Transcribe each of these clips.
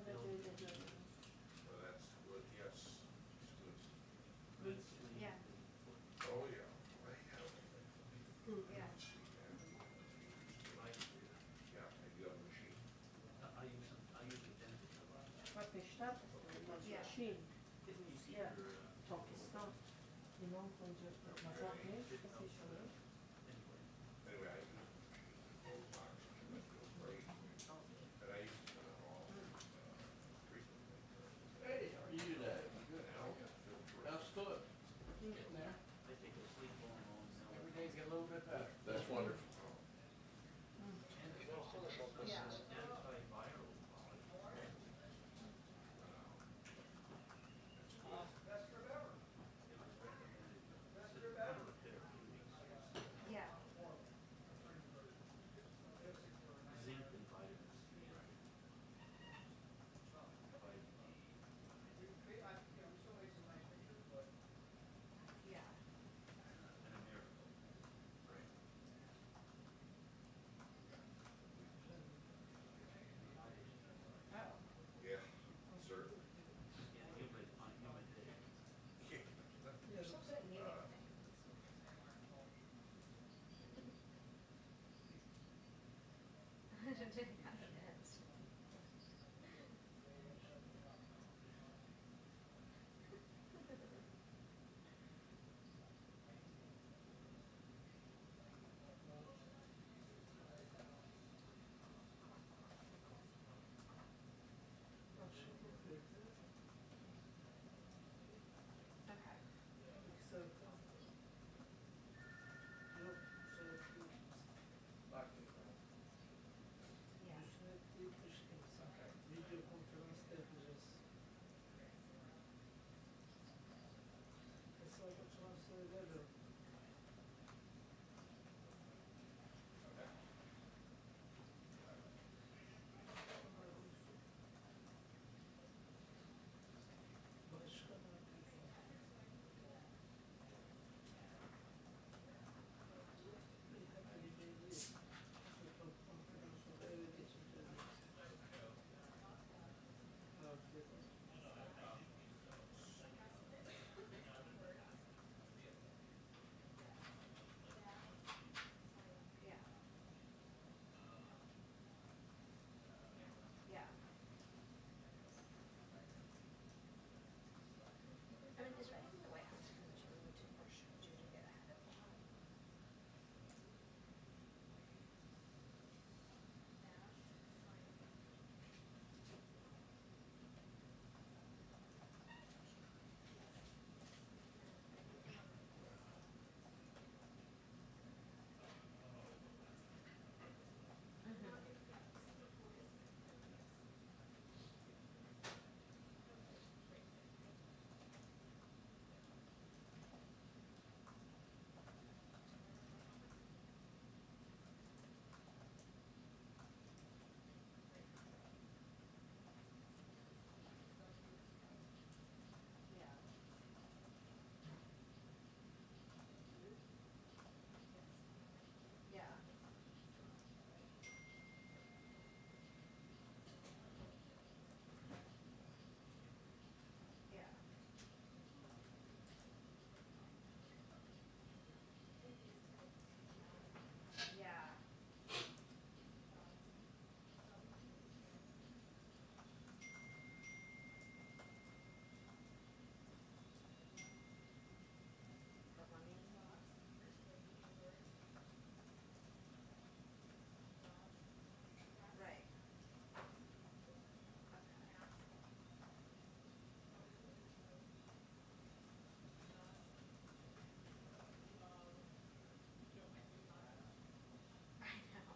So that's good, yes. It's good. Yeah. Oh, yeah. I have. Yeah. Yeah, I do have a machine. I use a dentist a lot. Poate ștapte, Yeah. mașini. Yeah. Talk Stop. You know, when you my dog is, officially. Anyway, I use both oxygen, that feels great. And I used to put it all frequently. Hey, how are you today? Good, now I feel terrific. How's foot? Getting there. I take a sleep on now. Every day's getting a little bit better. That's wonderful. Yeah. Antiviral. Best trip ever. Best trip ever. Yeah. Zinc and vitamins C. We still made some nice pictures, but Yeah. And a miracle. Right. Oh. Yeah, certainly. Yeah, humid day. You're supposed to need it. Confidence. Okay. So, Yeah. video conference yapacağız. Hesaba transfer ederim. Başka ne yapıyorsun? Hemen bir konferans sonra eve geçeceğiz. Afiyet olsun. Yeah. Yeah. I mean, is there anything the White House can do to or should do to get ahead of that? Yeah. Yeah. Yeah. Yeah. The money. Right. Okay. I know.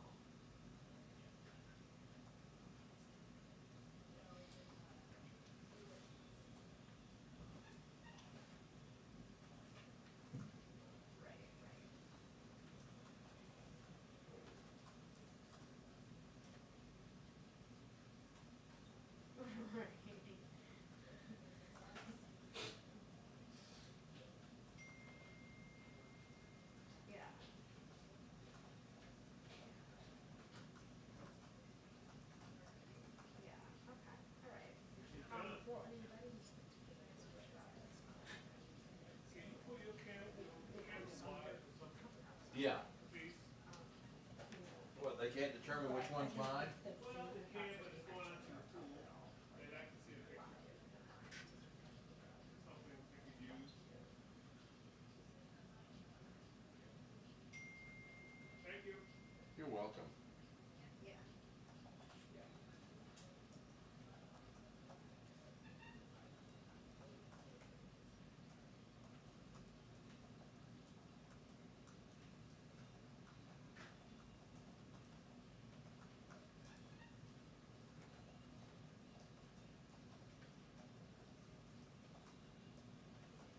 Right, right. Right. Yeah. Yeah, okay, all right. determine which one's mine? Well, it can, but it's going out to your pool, and I can see the picture. Something we could use. Thank you. You're welcome. Yeah. Yeah.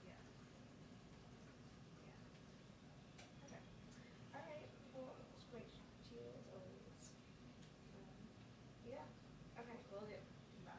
Yeah. Okay. All right. Well, it was great talking to you as always. Yeah. Okay. Will do. Bye.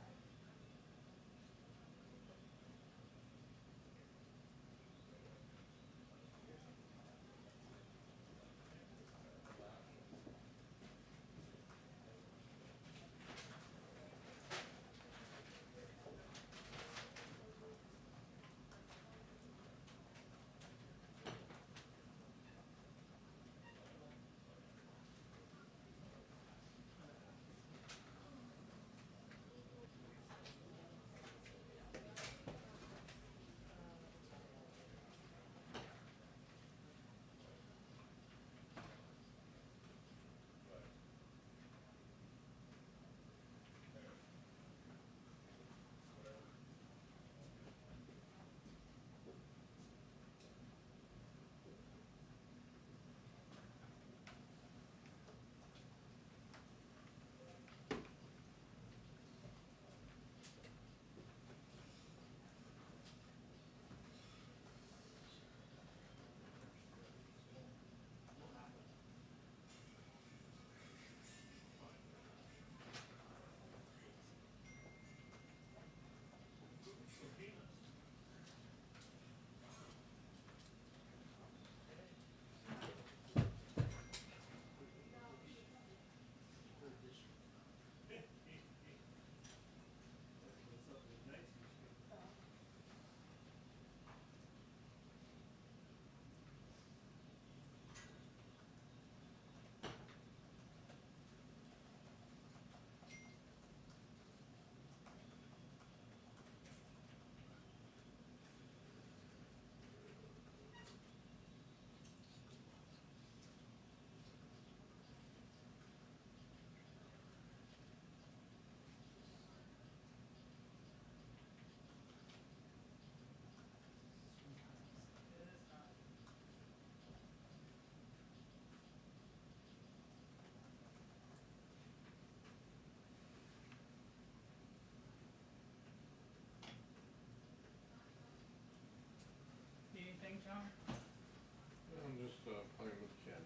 Need anything, John? I'm just playing with Ken.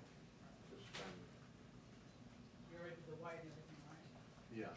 Just You already did the white and everything, right? yeah.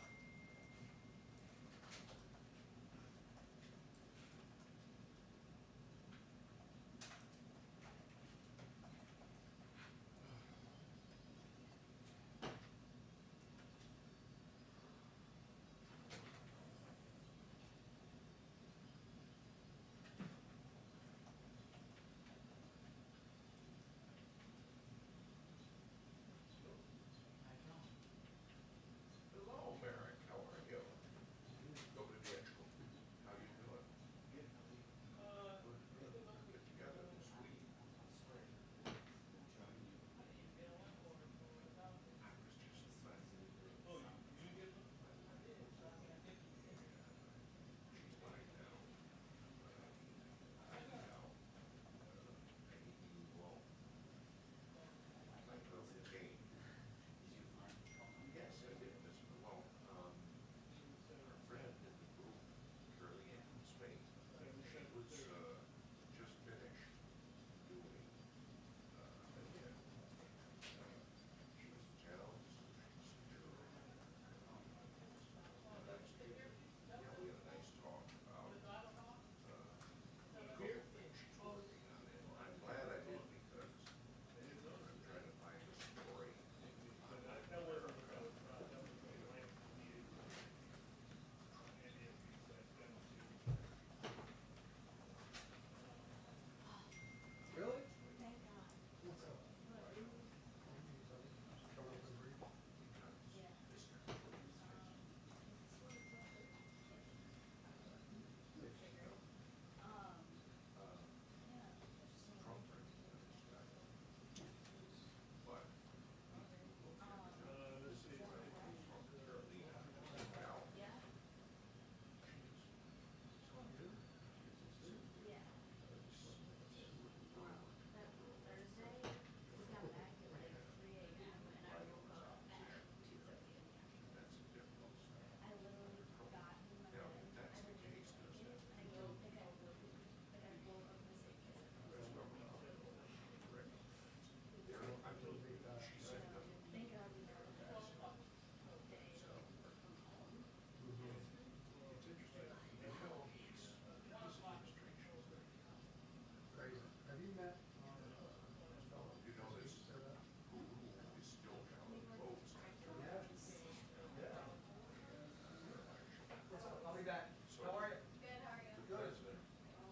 be back. So How are you? Good, how are you? the president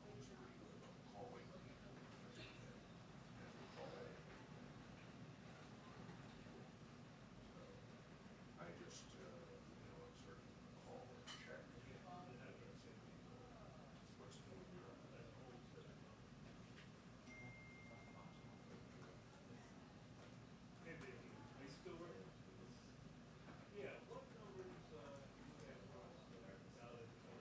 was really good about calling me and calling. So I just, I'm starting to call and check. What's going on? Hey, baby, are you still working? Yeah, what numbers, you have for us? Now that,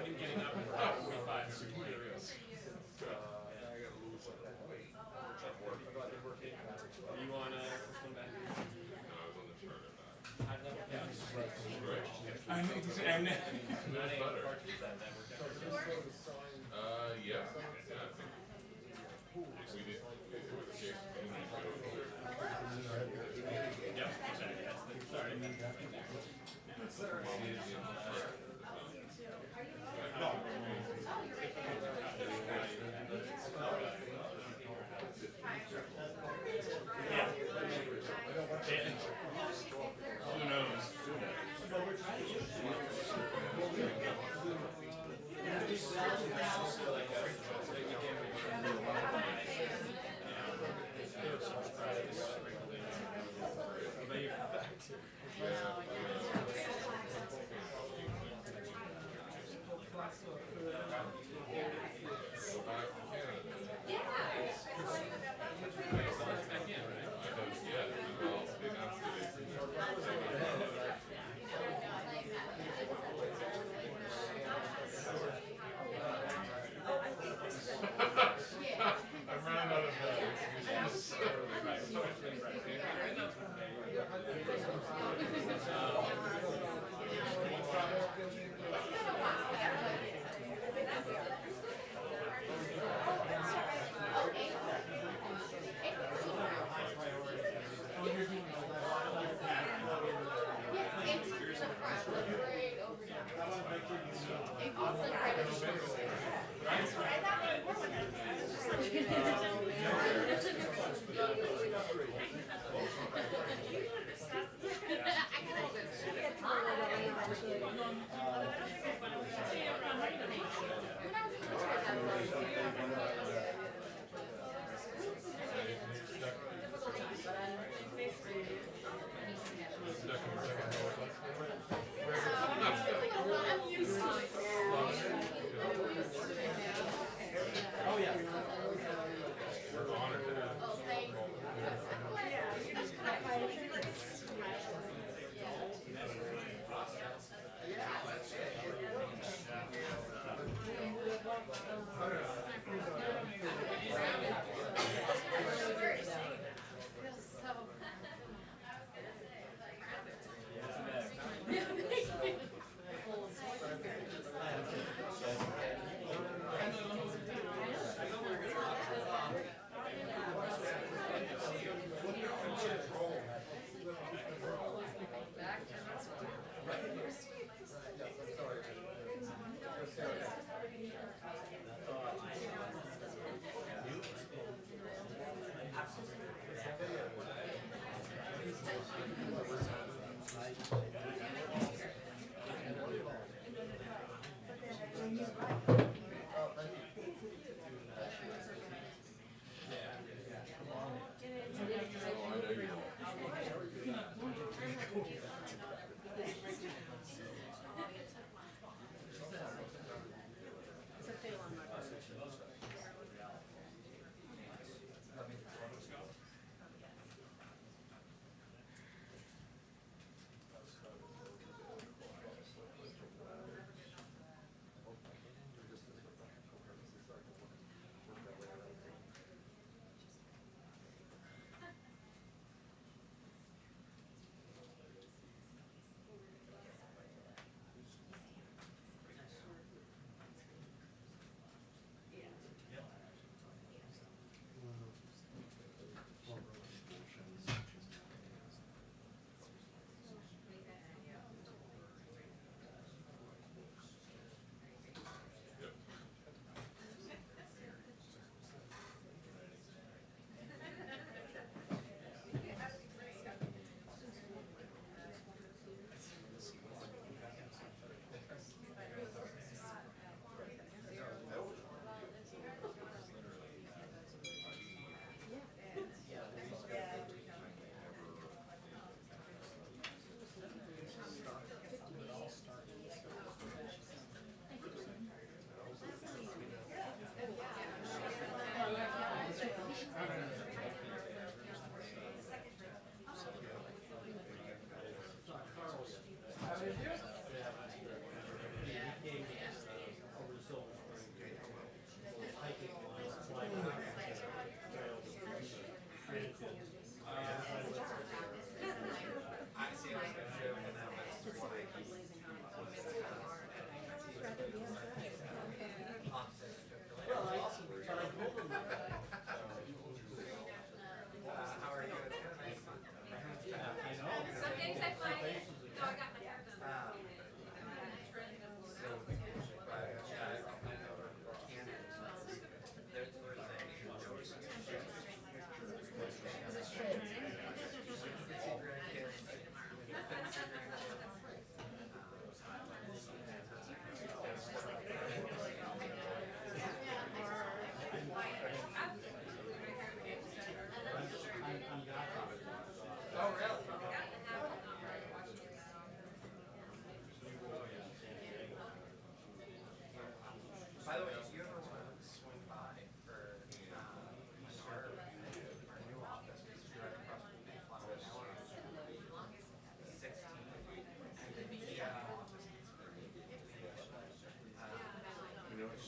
I've been getting up at 5:45 every morning. I gotta lose some weight, which I'm working on. Are you on first one back? No, I was on the charter back. High level? Yeah. Great. I'm Much better. that worked out. Yeah, I think we did, it was a case. Yeah, exactly. That's the sorry. Who knows?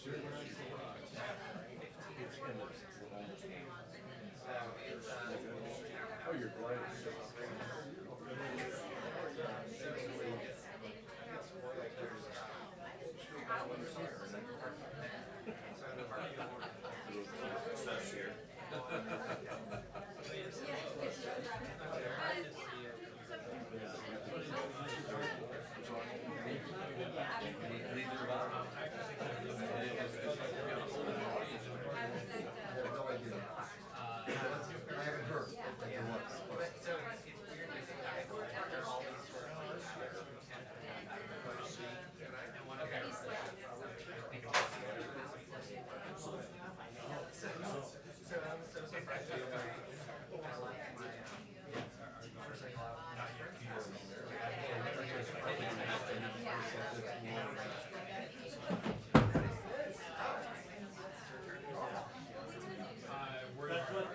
Oh, you're great.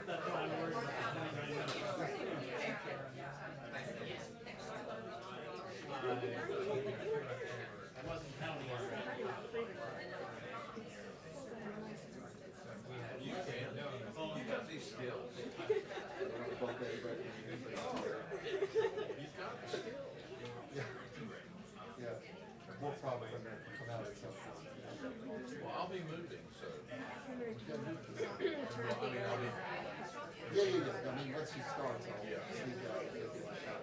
That's what I'm worried about. I wasn't counting on that. You can. Oh, you got these skills. You've got the skills. Yeah, more probably than that come out at some point. Well, I'll be moving, so. Yeah, I mean, once he starts, I'll sneak out and give him a shot.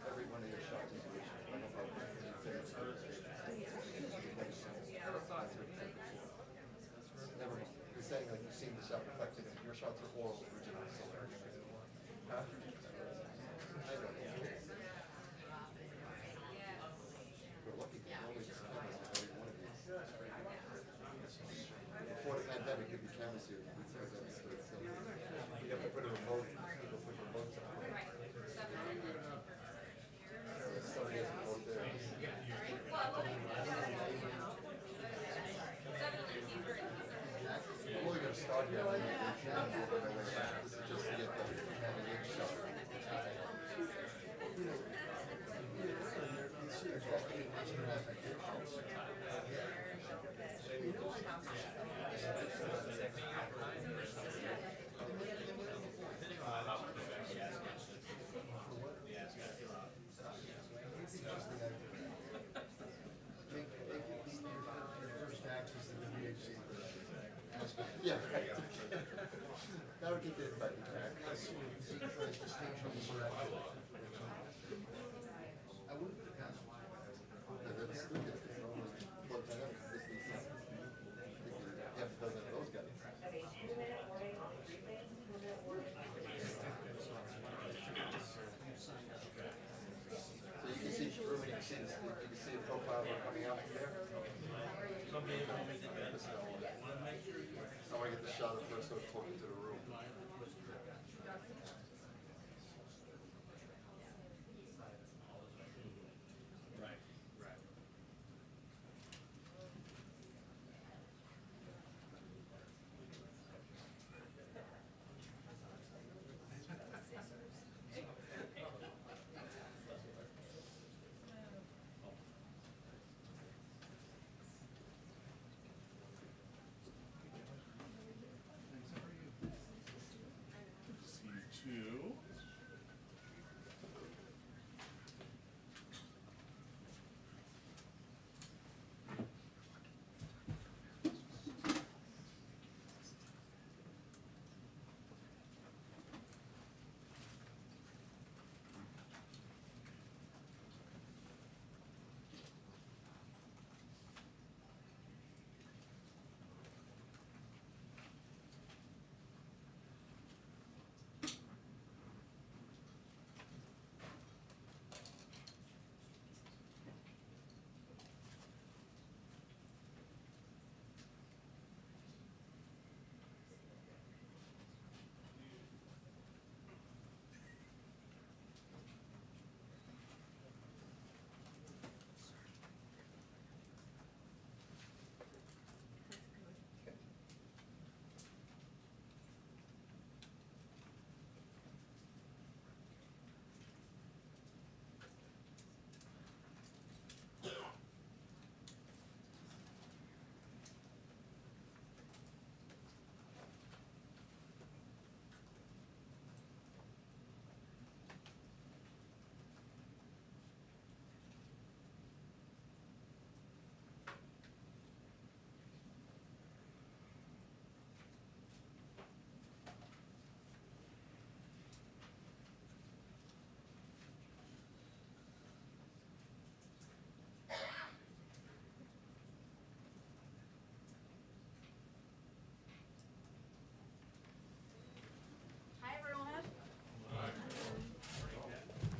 Every one of your shots is a wish. I don't know if it's never mind. You're saying like you've seen the shot reflected in your shots are oral original. Huh? I don't know. We're lucky to only just cameras on every one of these. Before the pandemic, there'd be cameras here. We'd say that we have to put a remote. People put remotes on. Somebody has a remote there. I'm only going to start here. This is just to get the link shot. Yeah, right. That would get the invite back. I wouldn't put it past them. Yeah, that's still good. It's almost plug that up. This is, you have to dozen of those guys. So you can see through and you can see the profile coming out from there. I want to get the shot of first of talking to the room.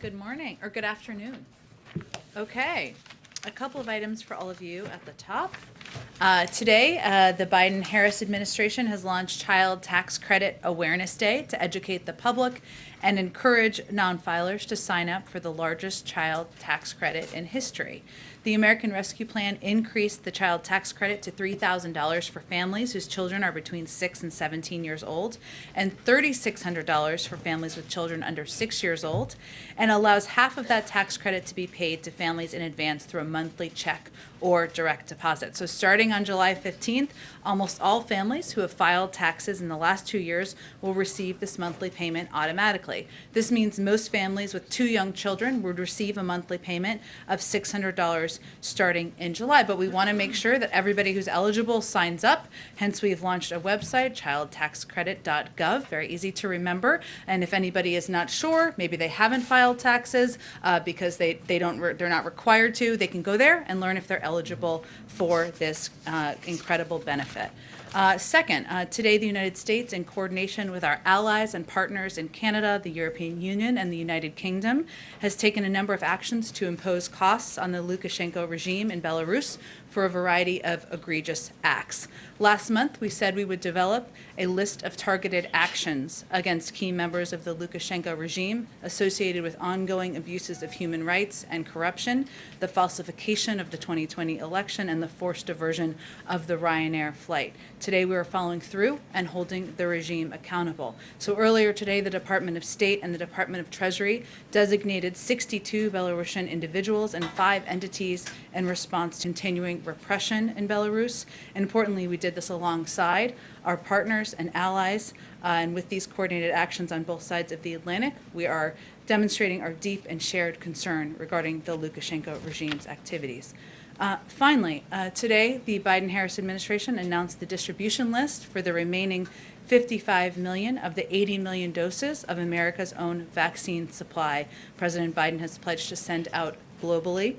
Good morning, or good afternoon. Okay, a couple of items for all of you at the top. Today, the Biden-Harris administration has launched Child Tax Credit Awareness Day to educate the public and encourage non-filers to sign up for the largest child tax credit in history. The American Rescue Plan increased the child tax credit to $3,000 for families whose children are between 6 and 17 years old, and $3,600 for families with children under 6 years old, and allows half of that tax credit to be paid to families in advance through a monthly check or direct deposit. So starting on July 15th, almost all families who have filed taxes in the last 2 years will receive this monthly payment automatically. This means most families with 2 young children would receive a monthly payment of $600 starting in July. But we want to make sure that everybody who's eligible signs up. Hence, we've launched a website, childtaxcredit.gov, very easy to remember. And if anybody is not sure, maybe they haven't filed taxes because they're not required to, they can go there and learn if they're eligible for this incredible benefit. Second, today the United States, in coordination with our allies and partners in Canada, the European Union, and the United Kingdom, has taken a number of actions to impose costs on the Lukashenko regime in Belarus for a variety of egregious acts. Last month, we said we would develop a list of targeted actions against key members of the Lukashenko regime associated with ongoing abuses of human rights and corruption, the falsification of the 2020 election, and the forced diversion of the Ryanair flight. Today, we are following through and holding the regime accountable. So earlier today, the Department of State and the Department of Treasury designated 62 Belarusian individuals and 5 entities in response to continuing repression in Belarus. And importantly, we did this alongside our partners and allies, and with these coordinated actions on both sides of the Atlantic, we are demonstrating our deep and shared concern regarding the Lukashenko regime's activities. Finally, today, the Biden-Harris administration announced the distribution list for the remaining 55 million of the 80 million doses of America's own vaccine supply President Biden has pledged to send out globally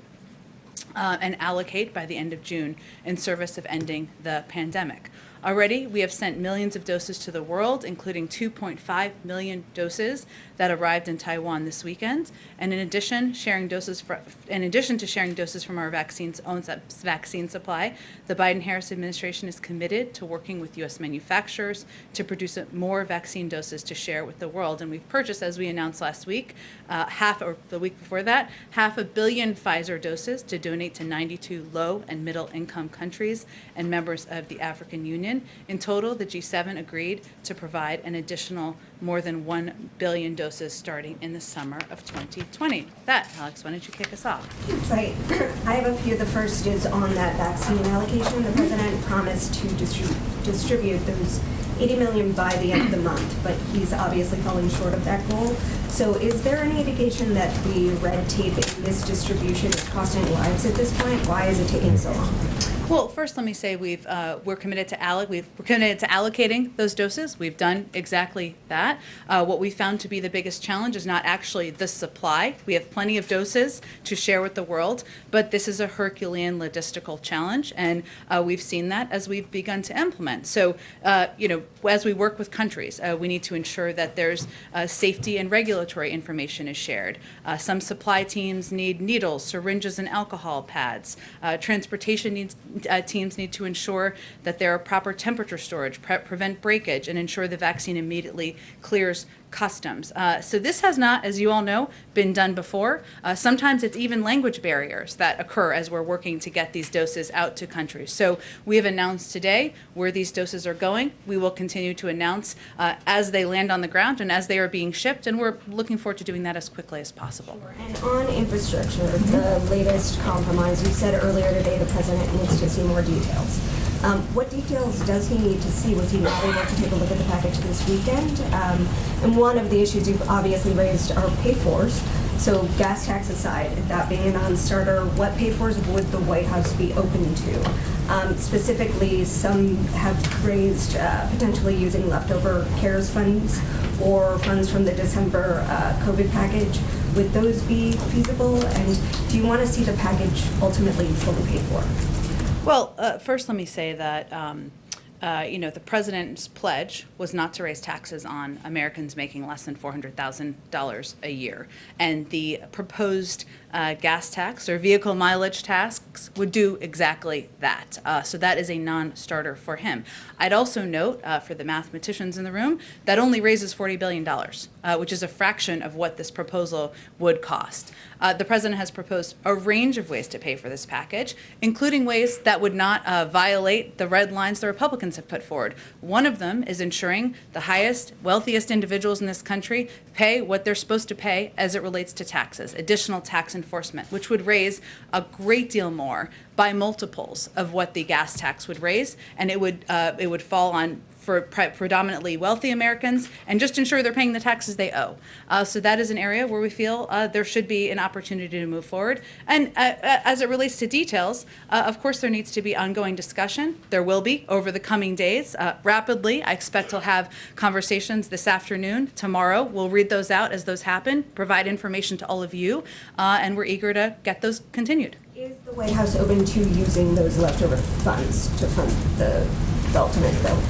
and allocate by the end of June in service of ending the pandemic. Already, we have sent millions of doses to the world, including 2.5 million doses that arrived in Taiwan this weekend. And in addition to sharing doses from our vaccine's own vaccine supply, the Biden-Harris administration is committed to working with U.S. manufacturers to produce more vaccine doses to share with the world. And we've purchased, as we announced last week, the week before that, 500 million Pfizer doses to donate to 92 low and middle income countries and members of the African Union. In total, the G7 agreed to provide an additional more than 1 billion doses starting in the summer of 2020. With that, Alex, why don't you kick us off? Right. I have a few. The first is on that vaccine allocation. The president promised to distribute those 80 million by the end of the month, but he's obviously falling short of that goal. So is there any indication that the red tape in this distribution is costing lives at this point? Why is it taking so long? Well, first, let me say we're committed to allocating those doses. We've done exactly that. What we found to be the biggest challenge is not actually the supply. We have plenty of doses to share with the world, but this is a Herculean logistical challenge, and we've seen that as we've begun to implement. So, as we work with countries, we need to ensure that there's safety and regulatory information is shared. Some supply teams need needles, syringes, and alcohol pads. Transportation teams need to ensure that there are proper temperature storage, prevent breakage, and ensure the vaccine immediately clears customs. So this has not, as you all know, been done before. Sometimes it's even language barriers that occur as we're working to get these doses out to countries. So we have announced today where these doses are going. We will continue to announce as they land on the ground and as they are being shipped, and we're looking forward to doing that as quickly as possible. And on infrastructure, the latest compromise, you said earlier today the president needs to see more details. What details does he need to see? Was he not able to take a look at the package this weekend? And one of the issues you've obviously raised are pay-fors. So gas tax aside, that being a non-starter, what pay-fors would the White House be open to? Specifically, some have raised potentially using leftover CARES funds or funds from the December COVID package. Would those be feasible? And do you want to see the package ultimately fully paid for? Well, first let me say that the president's pledge was not to raise taxes on Americans making less than $400,000 a year. And the proposed gas tax or vehicle mileage tax would do exactly that. So that is a non-starter for him. I'd also note, for the mathematicians in the room, that only raises $40 billion, which is a fraction of what this proposal would cost. The president has proposed a range of ways to pay for this package, including ways that would not violate the red lines the Republicans have put forward. One of them is ensuring the highest, wealthiest individuals in this country pay what they're supposed to pay as it relates to taxes, additional tax enforcement, which would raise a great deal more by multiples of what the gas tax would raise, and it would fall on for predominantly wealthy Americans and just ensure they're paying the taxes they owe. So that is an area where we feel there should be an opportunity to move forward. And as it relates to details, of course there needs to be ongoing discussion. There will be over the coming days. Rapidly, I expect to have conversations this afternoon, tomorrow. We'll read those out as those happen, provide information to all of you, and we're eager to get those continued. Is the White House open to using those leftover funds to fund the ultimate bill?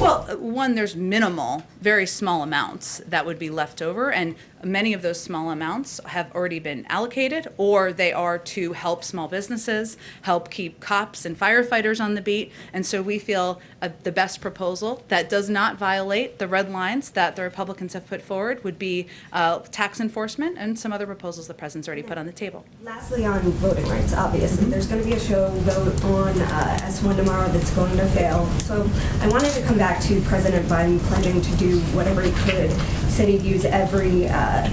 Well, one, there's minimal, very small amounts that would be left over, and many of those small amounts have already been allocated, or they are to help small businesses, help keep cops and firefighters on the beat. And so we feel the best proposal that does not violate the red lines that the Republicans have put forward would be tax enforcement and some other proposals the president's already put on the table. Lastly, on voting rights, obviously, there's going to be a show vote on S1 tomorrow that's going to fail. So I wanted to come back to President Biden pledging to do whatever he could. He said he'd use every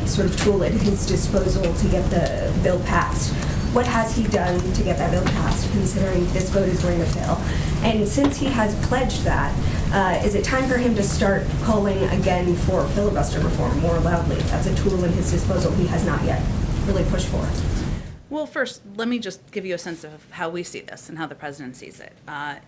sort of tool at his disposal to get the bill passed. What has he done to get that bill passed, considering this vote is going to fail? And since he has pledged that, is it time for him to start calling again for filibuster reform more loudly? That's a tool at his disposal he has not yet really pushed for. Well, first, let me just give you a sense of how we see this and how the president sees it.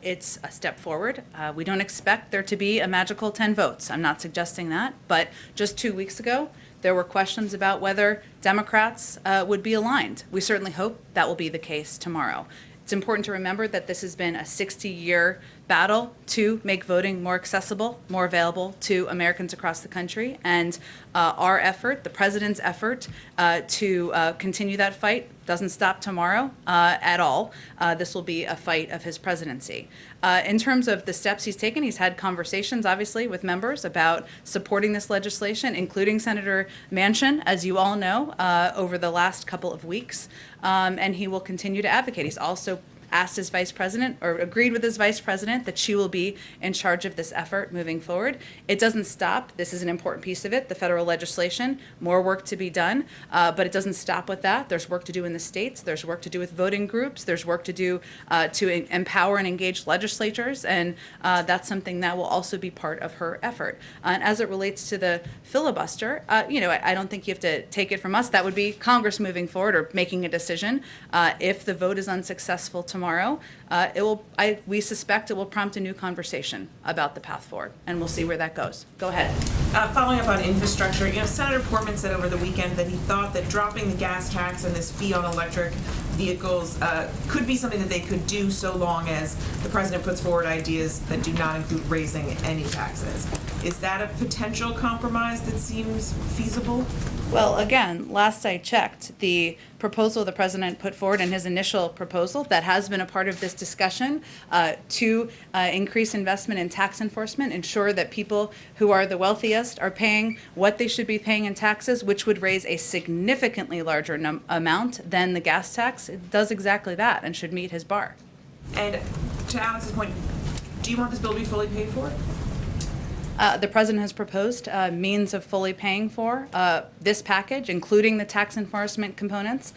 It's a step forward. We don't expect there to be a magical 10 votes. I'm not suggesting that. But just 2 weeks ago, there were questions about whether Democrats would be aligned. We certainly hope that will be the case tomorrow. It's important to remember that this has been a 60-year battle to make voting more accessible, more available to Americans across the country. And our effort, the president's effort to continue that fight doesn't stop tomorrow at all. This will be a fight of his presidency. In terms of the steps he's taken, he's had conversations, obviously, with members about supporting this legislation, including Senator Manchin, as you all know, over the last couple of weeks. And he will continue to advocate. He's also asked his vice president, or agreed with his vice president, that she will be in charge of this effort moving forward. It doesn't stop. This is an important piece of it, the federal legislation, more work to be done, but it doesn't stop with that. There's work to do in the states. There's work to do with voting groups. There's work to do to empower and engage legislatures, and that's something that will also be part of her effort. And as it relates to the filibuster, I don't think you have to take it from us. That would be Congress moving forward or making a decision. If the vote is unsuccessful tomorrow, we suspect it will prompt a new conversation about the path forward, and we'll see where that goes. Go ahead. Following up on infrastructure, Senator Portman said over the weekend that he thought that dropping the gas tax and this fee on electric vehicles could be something that they could do so long as the president puts forward ideas that do not include raising any taxes. Is that a potential compromise that seems feasible? Well, again, last I checked, the proposal the president put forward in his initial proposal that has been a part of this discussion to increase investment in tax enforcement, ensure that people who are the wealthiest are paying what they should be paying in taxes, which would raise a significantly larger amount than the gas tax. It does exactly that and should meet his bar. And to Alex's point, do you want this bill to be fully paid for? The president has proposed means of fully paying for this package, including the tax enforcement components.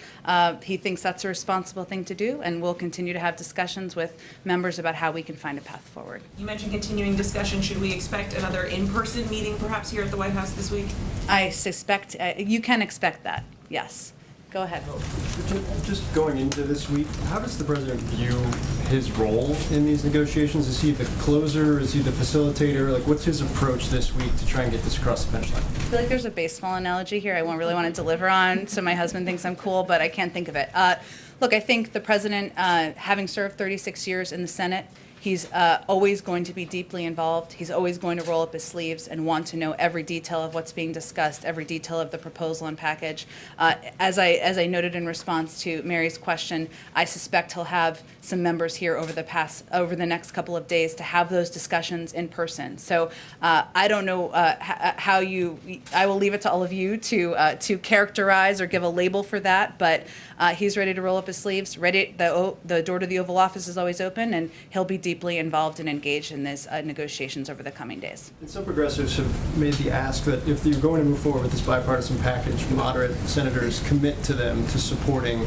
He thinks that's a responsible thing to do, and we'll continue to have discussions with members about how we can find a path forward. You mentioned continuing discussion. Should we expect another in-person meeting perhaps here at the White House this week? I suspect you can expect that, yes. Go ahead. Just going into this week, how does the president view his role in these negotiations? Is he the closer? Is he the facilitator? What's his approach this week to try and get this across the finish line? I feel like there's a baseball analogy here I won't really want to deliver on, so my husband thinks I'm cool, but I can't think of it. Look, I think the president, having served 36 years in the Senate, He's always going to be deeply involved. He's always going to roll up his sleeves and want to know every detail of what's being discussed, every detail of the proposal and package. As I noted in response to Mary's question, I suspect he'll have some members here over the next couple of days to have those discussions in person. So I don't know I will leave it to all of you to characterize or give a label for that, but he's ready to roll up his sleeves. The door to the Oval Office is always open, and he'll be deeply involved and engaged in these negotiations over the coming days. And some progressives have made the ask that if you're going to move forward with this bipartisan package, moderate senators commit to them to supporting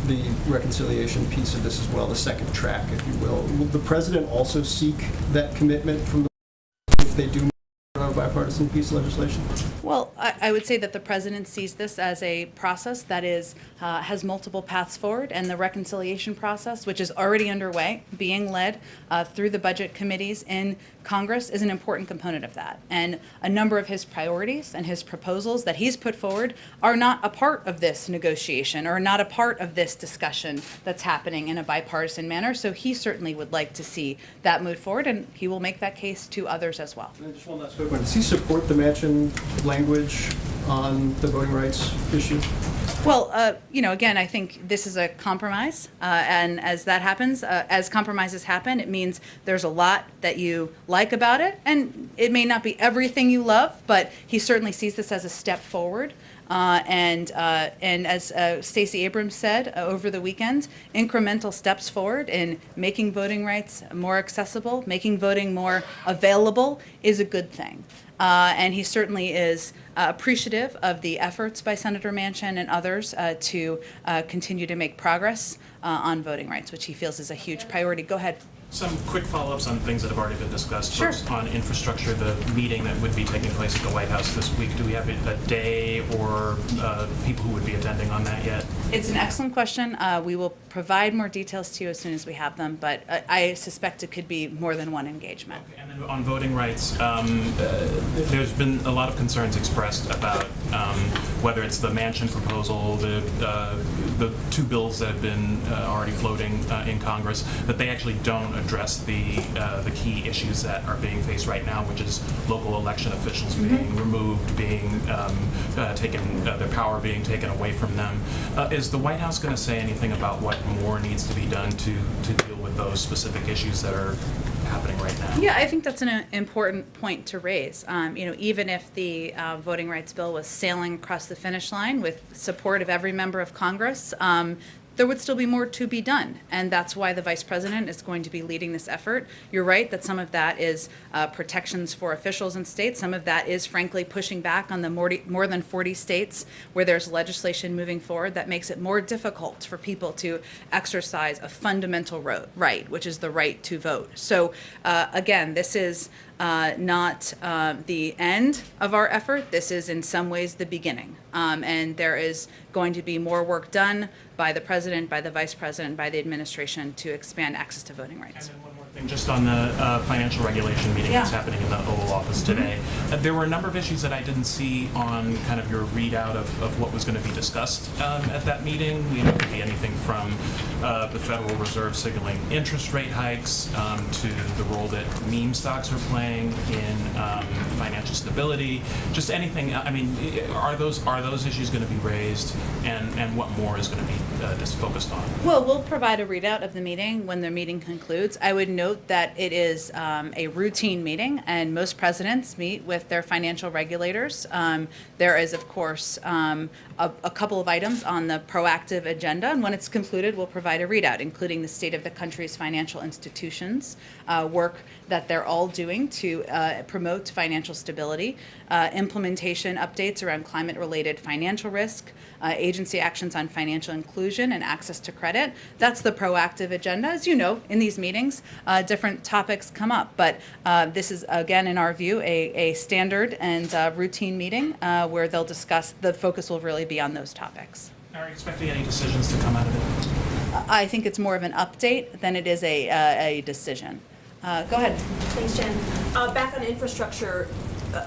the reconciliation piece of this as well, the second track, if you will. Will the president also seek that commitment from the if they do a bipartisan piece of legislation? Well, I would say that the president sees this as a process that has multiple paths forward, and the reconciliation process, which is already underway, being led through the budget committees in Congress, is an important component of that. And a number of his priorities and his proposals that he's put forward are not a part of this negotiation or not a part of this discussion that's happening in a bipartisan manner. So he certainly would like to see that move forward, and he will make that case to others as well. And just one last quick one. Does he support the Manchin language on the voting rights issue? Well, again, I think this is a compromise, and as that happens, as compromises happen, it means there's a lot that you like about it, and it may not be everything you love, but he certainly sees this as a step forward. And as Stacey Abrams said over the weekend, incremental steps forward in making voting rights more accessible, making voting more available is a good thing. And he certainly is appreciative of the efforts by Senator Manchin and others to continue to make progress on voting rights, which he feels is a huge priority. Go ahead. Some quick follow-ups on things that have already been discussed. Sure. First, on infrastructure, the meeting that would be taking place at the White House this week, do we have a day or people who would be attending on that yet? It's an excellent question. We will provide more details to you as soon as we have them, but I suspect it could be more than one engagement. Okay. And then on voting rights, there's been a lot of concerns expressed about whether it's the Manchin proposal, the two bills that have been already floating in Congress, that they actually don't address the key issues that are being faced right now, which is local election officials being removed, being taken, their power being taken away from them. Is the White House going to say anything about what more needs to be done to deal with those specific issues that are happening right now? Yeah, I think that's an important point to raise. Even if the voting rights bill was sailing across the finish line with support of every member of Congress, there would still be more to be done, and that's why the Vice President is going to be leading this effort. You're right that some of that is protections for officials in states. Some of that is, frankly, pushing back on the more than 40 states where there's legislation moving forward that makes it more difficult for people to exercise a fundamental right, which is the right to vote. So, again, this is not the end of our effort. This is in some ways the beginning. And there is going to be more work done by the President, by the Vice President, by the administration to expand access to voting rights. And then one more thing, just on the financial regulation meeting that's happening in the Oval Office today. There were a number of issues that I didn't see on kind of your readout of what was going to be discussed at that meeting. It could be anything from the Federal Reserve signaling interest rate hikes to the role that meme stocks are playing in financial stability. Just anything. I mean, are those issues going to be raised, and what more is going to be just focused on? Well, we'll provide a readout of the meeting when the meeting concludes. I would note that it is a routine meeting, and most presidents meet with their financial regulators. There is, of course, a couple of items on the proactive agenda, and when it's concluded, we'll provide a readout, including the state of the country's financial institutions, work that they're all doing to promote financial stability, implementation updates around climate-related financial risk, agency actions on financial inclusion and access to credit. That's the proactive agenda. As you know, in these meetings, different topics come up, but this is, again, in our view, a standard and routine meeting where they'll discuss, the focus will really be on those topics. Are you expecting any decisions to come out of it? I think it's more of an update than it is a decision. Go ahead. Thanks, Jen. Back on infrastructure,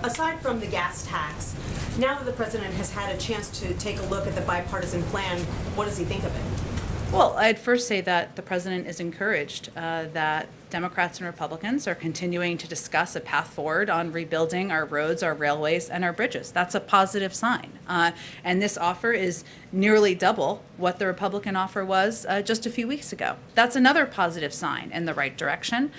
aside from the gas tax, now that the president has had a chance to take a look at the bipartisan plan, what does he think of it? Well, I'd first say that the president is encouraged that Democrats and Republicans are continuing to discuss a path forward on rebuilding our roads, our railways, and our bridges. That's a positive sign. And this offer is nearly double what the Republican offer was just a few weeks ago. That's another positive sign in the right direction.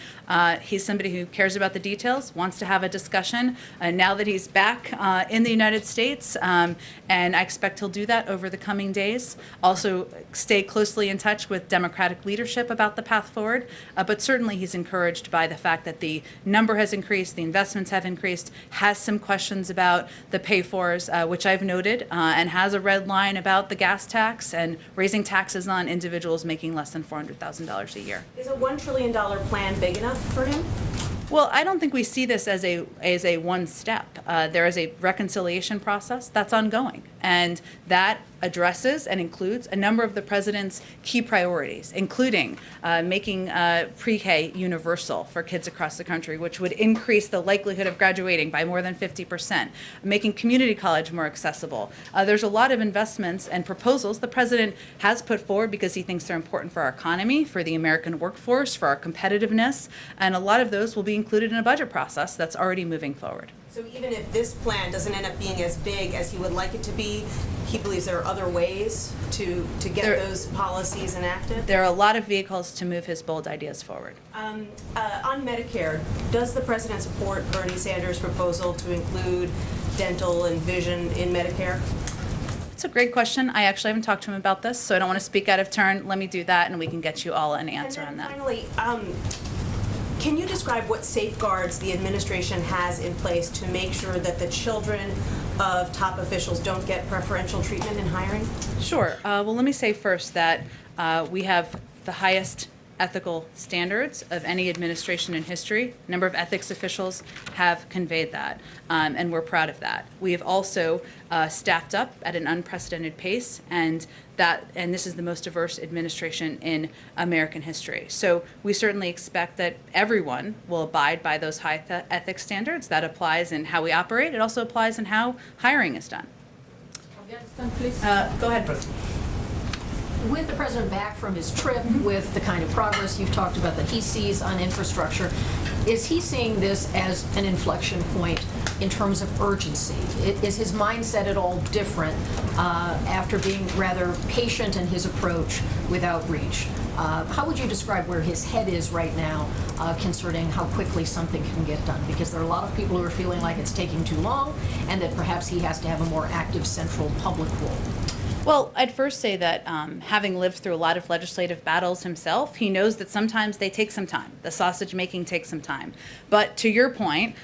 He's somebody who cares about the details, wants to have a discussion now that he's back in the United States, and I expect he'll do that over the coming days. Also, stay closely in touch with Democratic leadership about the path forward, but certainly he's encouraged by the fact that the number has increased, the investments have increased, has some questions about the pay-fors, which I've noted, and has a red line about the gas tax and raising taxes on individuals making less than $400,000 a year. Is a $1 trillion plan big enough for him? Well, I don't think we see this as a one step. There is a reconciliation process that's ongoing, and that addresses and includes a number of the president's key priorities, including making pre-K universal for kids across the country, which would increase the likelihood of graduating by more than 50%, making community college more accessible. There's a lot of investments and proposals the president has put forward because he thinks they're important for our economy, for the American workforce, for our competitiveness, and a lot of those will be included in a budget process that's already moving forward. So even if this plan doesn't end up being as big as he would like it to be, he believes there are other ways to get those policies enacted? There are a lot of vehicles to move his bold ideas forward. On Medicare, does the president support Bernie Sanders' proposal to include dental and vision in Medicare? It's a great question. I actually haven't talked to him about this, so I don't want to speak out of turn. Let me do that, and we can get you all an answer on that. Finally, can you describe what safeguards the administration has in place to make sure that the children of top officials don't get preferential treatment in hiring? Sure. Well, let me say first that we have the highest ethical standards of any administration in history. A number of ethics officials have conveyed that, and we're proud of that. We have also staffed up at an unprecedented pace, and this is the most diverse administration in American history. So we certainly expect that everyone will abide by those high ethics standards. That applies in how we operate. It also applies in how hiring is done. Please. Go ahead, President. With the president back from his trip, with the kind of progress you've talked about that he sees on infrastructure, is he seeing this as an inflection point in terms of urgency? Is his mindset at all different after being rather patient in his approach with outreach? How would you describe where his head is right now concerning how quickly something can get done? Because there are a lot of people who are feeling like it's taking too long and that perhaps he has to have a more active central public role. Well, I'd first say that having lived through a lot of legislative battles himself, he knows that sometimes they take some time. The sausage making takes some time. But to your point,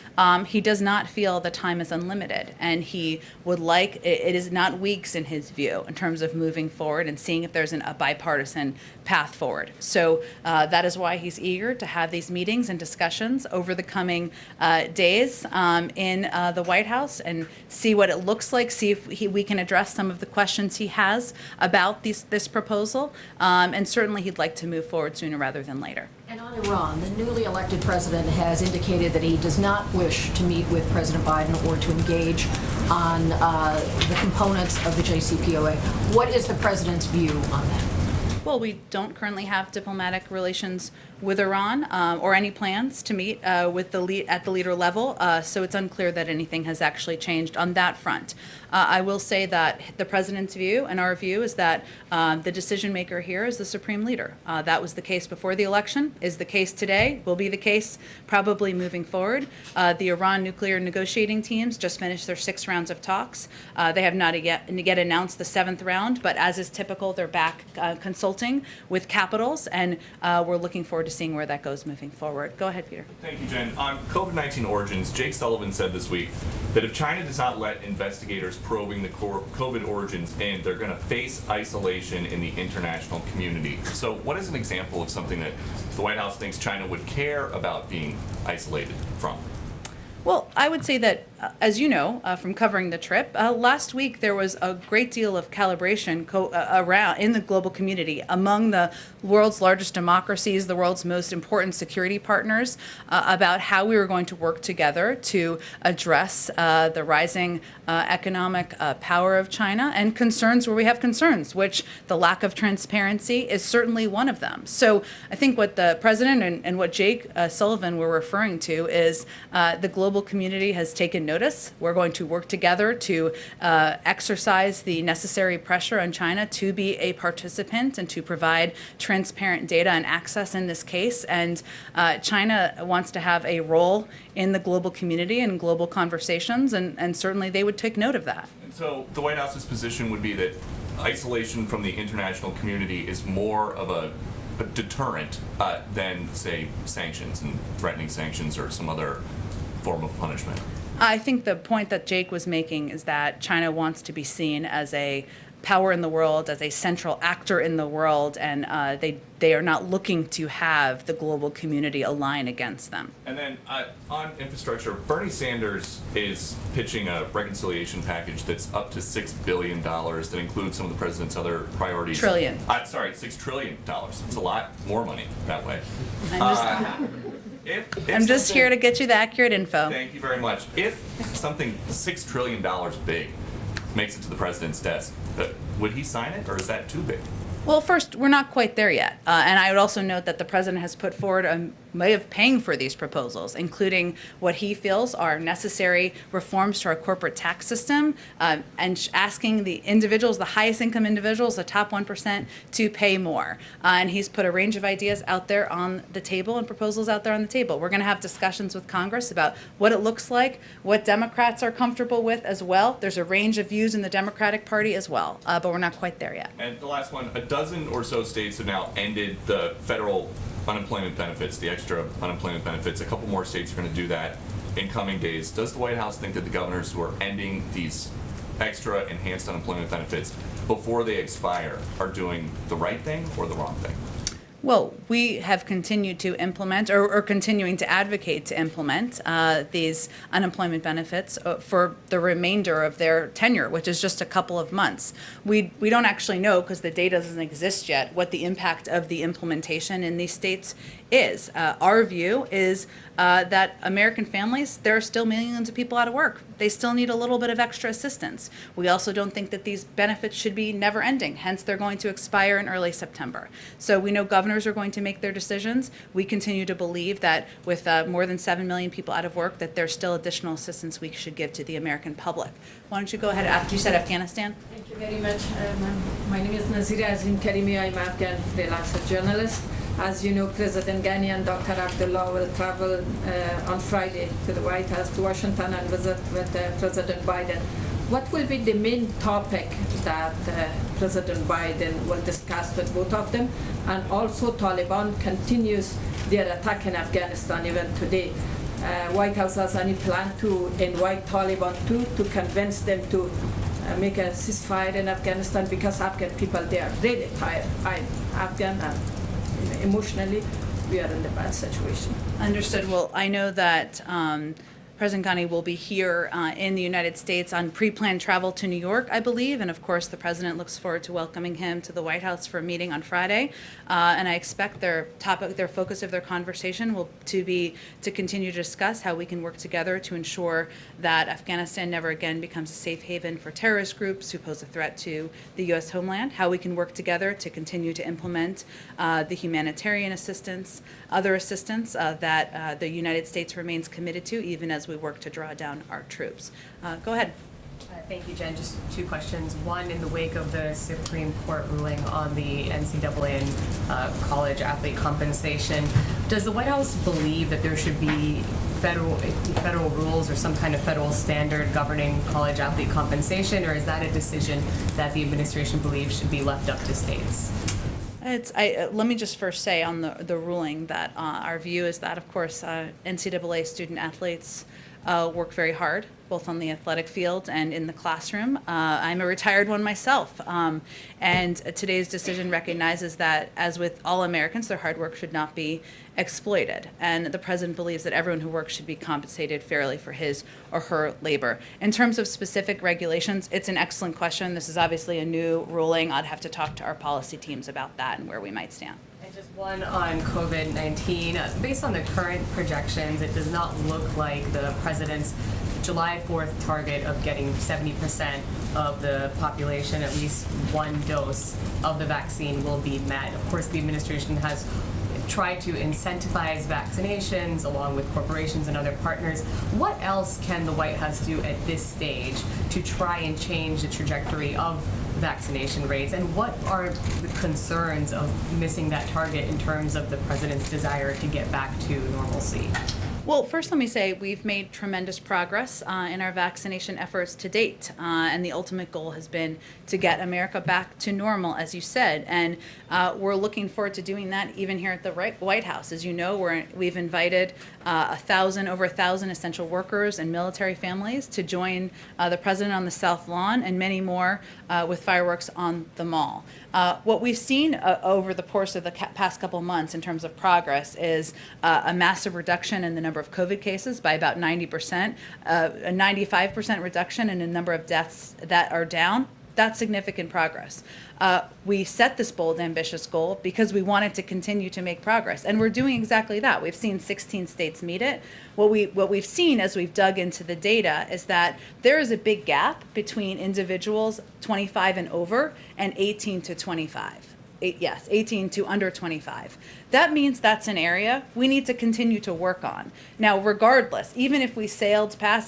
he does not feel the time is unlimited, and he would like, it is not weeks in his view in terms of moving forward and seeing if there's a bipartisan path forward. So that is why he's eager to have these meetings and discussions over the coming days in the White House and see what it looks like, see if we can address some of the questions he has about this proposal, and certainly he'd like to move forward sooner rather than later. And on Iran, the newly elected president has indicated that he does not wish to meet with President Biden or to engage on the components of the JCPOA. What is the president's view on that? Well, we don't currently have diplomatic relations with Iran or any plans to meet with the at the leader level, so it's unclear that anything has actually changed on that front. I will say that the president's view and our view is that the decision maker here is the supreme leader. That was the case before the election, is the case today, will be the case probably moving forward. The Iran nuclear negotiating teams just finished their 6 rounds of talks. They have not yet announced the 7th round, but as is typical, they're back consulting with capitals, and we're looking forward to seeing where that goes moving forward. Go ahead, Peter. Thank you, Jen. On COVID-19 origins, Jake Sullivan said this week that if China does not let investigators probing the COVID origins in, they're going to face isolation in the international community. So what is an example of something that the White House thinks China would care about being isolated from? Well, I would say that, as you know from covering the trip, last week there was a great deal of calibration around in the global community among the world's largest democracies, the world's most important security partners, about how we were going to work together to address the rising economic power of China and concerns where we have concerns, which the lack of transparency is certainly one of them. So I think what the president and what Jake Sullivan were referring to is the global community has taken notice. We're going to work together to exercise the necessary pressure on China to be a participant and to provide transparent data and access in this case. And China wants to have a role in the global community and global conversations, and certainly they would take note of that. And so the White House's position would be that isolation from the international community is more of a deterrent than, say, sanctions and threatening sanctions or some other form of punishment. I think the point that Jake was making is that China wants to be seen as a power in the world, as a central actor in the world, and they are not looking to have the global community align against them. And then on infrastructure, Bernie Sanders is pitching a reconciliation package that's up to $6 billion that includes some of the president's other priorities. Trillion. $6 trillion. It's a lot more money that way. I'm just here to get you the accurate info. Thank you very much. If something $6 trillion big makes it to the president's desk, would he sign it, or is that too big? Well, first, we're not quite there yet. And I would also note that the president has put forward a way of paying for these proposals, including what he feels are necessary reforms to our corporate tax system, and asking the individuals, the highest income individuals, the top 1%, to pay more. And he's put a range of ideas out there on the table and proposals out there on the table. We're going to have discussions with Congress about what it looks like, what Democrats are comfortable with as well. There's a range of views in the Democratic Party as well, but we're not quite there yet. And the last one, a dozen or so states have now ended the federal unemployment benefits, the extra unemployment benefits. A couple more states are going to do that in coming days. Does the White House think that the governors who are ending these extra enhanced unemployment benefits before they expire are doing the right thing or the wrong thing? Well, we have continued to implement or continuing to advocate to implement these unemployment benefits for the remainder of their tenure, which is just a couple of months. We don't actually know, because the data doesn't exist yet, what the impact of the implementation in these states is. Our view is that American families, there are still millions of people out of work. They still need a little bit of extra assistance. We also don't think that these benefits should be never ending. Hence, they're going to expire in early September. So we know governors are going to make their decisions. We continue to believe that with more than 7 million people out of work, that there's still additional assistance we should give to the American public. Why don't you go ahead after you said Afghanistan? Thank you very much. My name is Nazira Azim Karimi. I'm an Afghan freelancer journalist. As you know, President Ghani and Dr. Abdullah will travel on Friday to the White House, to Washington, and visit with President Biden. What will be the main topic that President Biden will discuss with both of them? And also, Taliban continues their attack in Afghanistan even today. White House has any plan to invite Taliban to convince them to make a ceasefire in Afghanistan, because Afghan people, they are really tired. I'm Afghan, and emotionally we are in a bad situation. Understood. Well, I know that President Ghani will be here in the United States on pre-planned travel to New York, I believe, and of course the President looks forward to welcoming him to the White House for a meeting on Friday. And I expect their focus of their conversation will be to continue to discuss how we can work together to ensure that Afghanistan never again becomes a safe haven for terrorist groups who pose a threat to the U.S. homeland, how we can work together to continue to implement the humanitarian assistance, other assistance that the United States remains committed to, even as we work to draw down our troops. Go ahead. Thank you, Jen. Just two questions. One, in the wake of the Supreme Court ruling on the NCAA and college athlete compensation, does the White House believe that there should be federal rules or some kind of federal standard governing college athlete compensation, or is that a decision that the administration believes should be left up to states? Let me just first say on the ruling that our view is that, of course, NCAA student athletes work very hard, both on the athletic field and in the classroom. I'm a retired one myself, and today's decision recognizes that, as with all Americans, their hard work should not be exploited. And the president believes that everyone who works should be compensated fairly for his or her labor. In terms of specific regulations, it's an excellent question. This is obviously a new ruling. I'd have to talk to our policy teams about that and where we might stand. And just one on COVID-19. Based on the current projections, it does not look like the president's July 4th target of getting 70% of the population at least one dose of the vaccine will be met. Of course, the administration has tried to incentivize vaccinations along with corporations and other partners. What else can the White House do at this stage to try and change the trajectory of vaccination rates? And what are the concerns of missing that target in terms of the president's desire to get back to normalcy? Well, first let me say we've made tremendous progress in our vaccination efforts to date, and the ultimate goal has been to get America back to normal, as you said, and we're looking forward to doing that even here at the White House. As you know, we've invited over 1,000 essential workers and military families to join the president on the South Lawn, and many more with fireworks on the Mall. What we've seen over the course of the past couple months in terms of progress is a massive reduction in the number of COVID cases by about 90%, a 95% reduction in the number of deaths that are down. That's significant progress. We set this bold, ambitious goal because we wanted to continue to make progress, and we're doing exactly that. We've seen 16 states meet it. What we've seen as we've dug into the data is that there is a big gap between individuals 25 and over and 18 to 25. 18 to under 25. That means that's an area we need to continue to work on. Now, regardless, even if we do sail past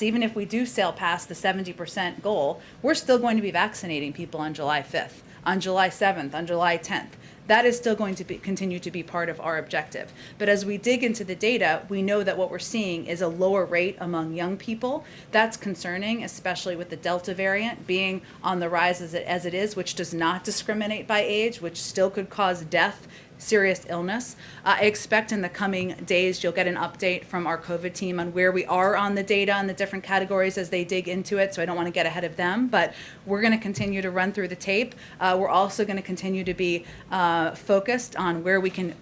the 70% goal, we're still going to be vaccinating people on July 5th, on July 7th, on July 10th. That is still going to continue to be part of our objective. But as we dig into the data, we know that what we're seeing is a lower rate among young people. That's concerning, especially with the Delta variant being on the rise as it is, which does not discriminate by age, which still could cause death, serious illness. I expect in the coming days you'll get an update from our COVID team on where we are on the data and the different categories as they dig into it, so I don't want to get ahead of them, but we're going to continue to run through the tape. We're also going to continue to be focused on where we can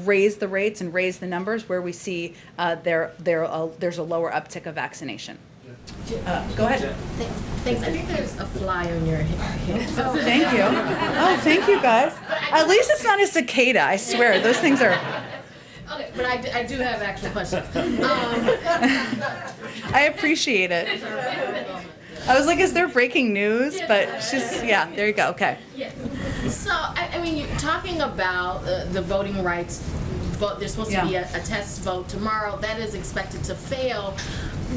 raise the rates and raise the numbers where we see there's a lower uptick of vaccination. Go ahead. Thanks. I think there's a fly on your head. Oh, thank you. Oh, thank you, guys. At least it's not a cicada. I swear, those things are. Okay, but I do have actual questions. I appreciate it. I was like, is there breaking news? But she's, yeah, there you go. Okay. Yes. So, I mean, you're talking about the voting rights vote. There's supposed to be a test vote tomorrow. That is expected to fail.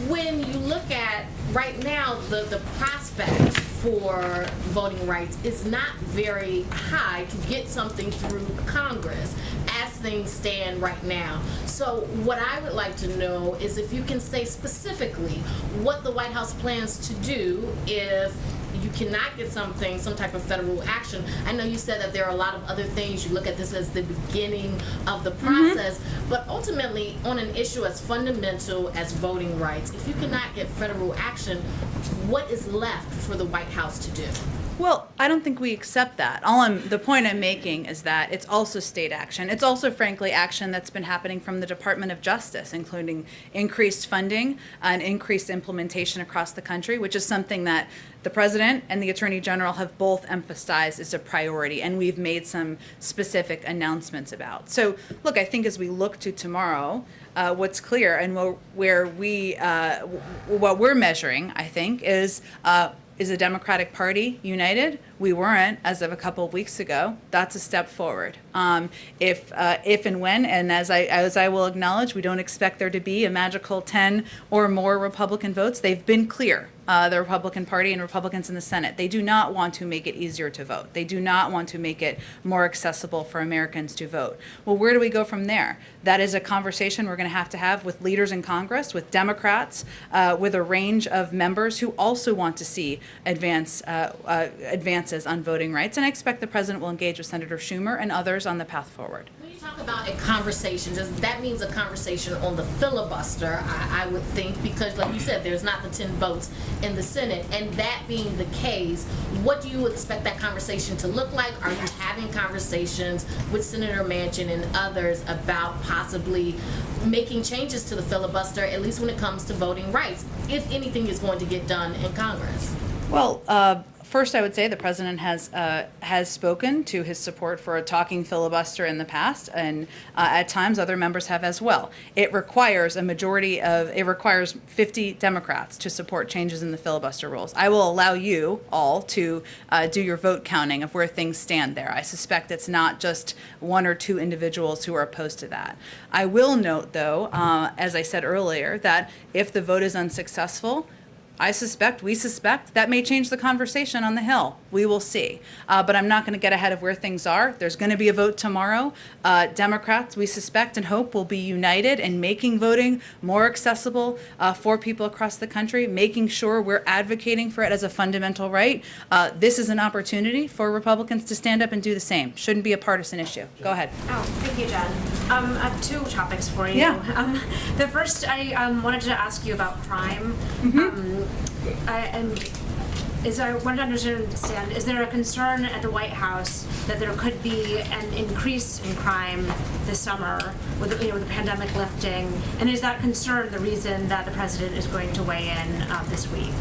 When you look at right now, the prospect for voting rights is not very high to get something through Congress as things stand right now. So what I would like to know is if you can say specifically what the White House plans to do if you cannot get some type of federal action. I know you said that there are a lot of other things. You look at this as the beginning of the process, but ultimately on an issue as fundamental as voting rights, if you cannot get federal action, what is left for the White House to do? Well, I don't think we accept that. The point I'm making is that it's also state action. It's also, frankly, action that's been happening from the Department of Justice, including increased funding and increased implementation across the country, which is something that the President and the Attorney General have both emphasized as a priority, and we've made some specific announcements about. So, look, I think as we look to tomorrow, what's clear and what we're measuring, I think, is the Democratic Party united? We weren't as of a couple of weeks ago. That's a step forward. If and when, and as I will acknowledge, we don't expect there to be a magical 10 or more Republican votes. They've been clear. The Republican Party and Republicans in the Senate. They do not want to make it easier to vote. They do not want to make it more accessible for Americans to vote. Well, where do we go from there? That is a conversation we're going to have with leaders in Congress, with Democrats, with a range of members who also want to see advances on voting rights. And I expect the President will engage with Senator Schumer and others on the path forward. When you you talk about a conversation, that means a conversation on the filibuster, I would think, because like you said, there's not the 10 votes in the Senate, and that being the case, what do you expect that conversation to look like? Are you having conversations with Senator Manchin and others about possibly making changes to the filibuster, at least when it comes to voting rights, if anything is going to get done in Congress? Well, first, I would say the president has spoken to his support for a talking filibuster in the past, and at times other members have as well. It requires 50 Democrats to support changes in the filibuster rules. I will allow you all to do your vote counting of where things stand there. I suspect it's not just one or two individuals who are opposed to that. I will note, though, as I said earlier, that if the vote is unsuccessful, we suspect that may change the conversation on the Hill. We will see. But I'm not going to get ahead of where things are. There's going to be a vote tomorrow. Democrats, we suspect and hope, will be united in making voting more accessible for people across the country, making sure we're advocating for it as a fundamental right. This is an opportunity for Republicans to stand up and do the same. Shouldn't be a partisan issue. Go ahead. Oh, thank you, Jen. I have two topics for you. Yeah. The first, I wanted to ask you about crime. I wanted to understand, is there a concern at the White House that there could be an increase in crime this summer with the pandemic lifting? And is that concern the reason that the president is going to weigh in this week?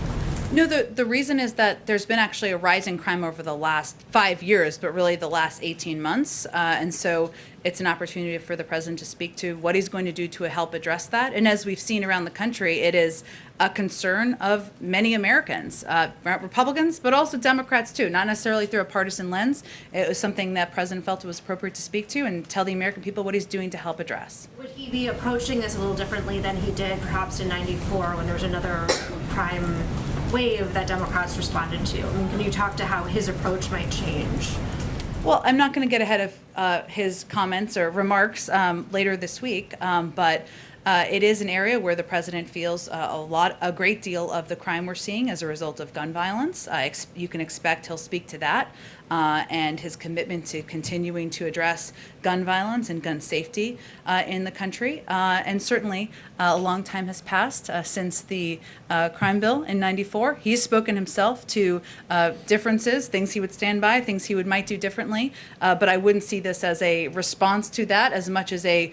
No, the reason is that there's been actually a rise in crime over the last 5 years, but really the last 18 months. And so it's an opportunity for the president to speak to what he's going to do to help address that. And as we've seen around the country, it is a concern of many Americans, Republicans, but also Democrats too, not necessarily through a partisan lens. It was something that President felt it was appropriate to speak to and tell the American people what he's doing to help address. Would he be approaching this a little differently than he did perhaps in '94 when there was another crime wave that Democrats responded to? I mean, can you talk to how his approach might change? Well, I'm not going to get ahead of his comments or remarks later this week, but it is an area where the president feels a great deal of the crime we're seeing as a result of gun violence. You can expect he'll speak to that and his commitment to continuing to address gun violence and gun safety in the country. And certainly a long time has passed since the crime bill in '94. He's spoken himself to differences, things he would stand by, things he might do differently. But I wouldn't see this as a response to that as much as a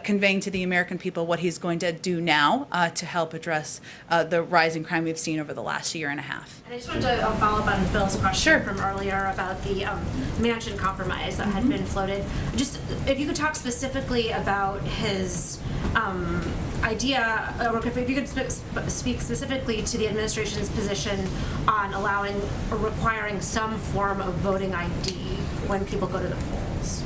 conveying to the American people what he's going to do now to help address the rising crime we've seen over the last year and a half. And I just wanted to follow up on Bill's question from earlier about the Manchin compromise that had been floated. Just if you could talk specifically about his idea, or if you could speak specifically to the administration's position on allowing or requiring some form of voting ID when people go to the polls.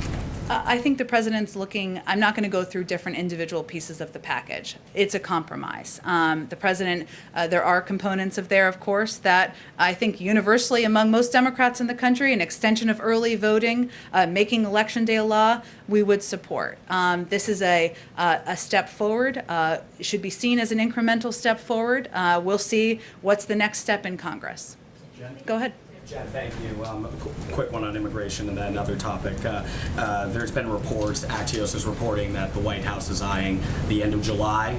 I think the president's looking, I'm not going to go through different individual pieces of the package. It's a compromise. The president, there are components of there, of course, that I think universally among most Democrats in the country, an extension of early voting, making Election Day law, we would support. This is a step forward, should be seen as an incremental step forward. We'll see what's the next step in Congress. Go ahead. Jen, thank you. Quick one on immigration and then another topic. There's been reports, Axios is reporting that the White House is eyeing the end of July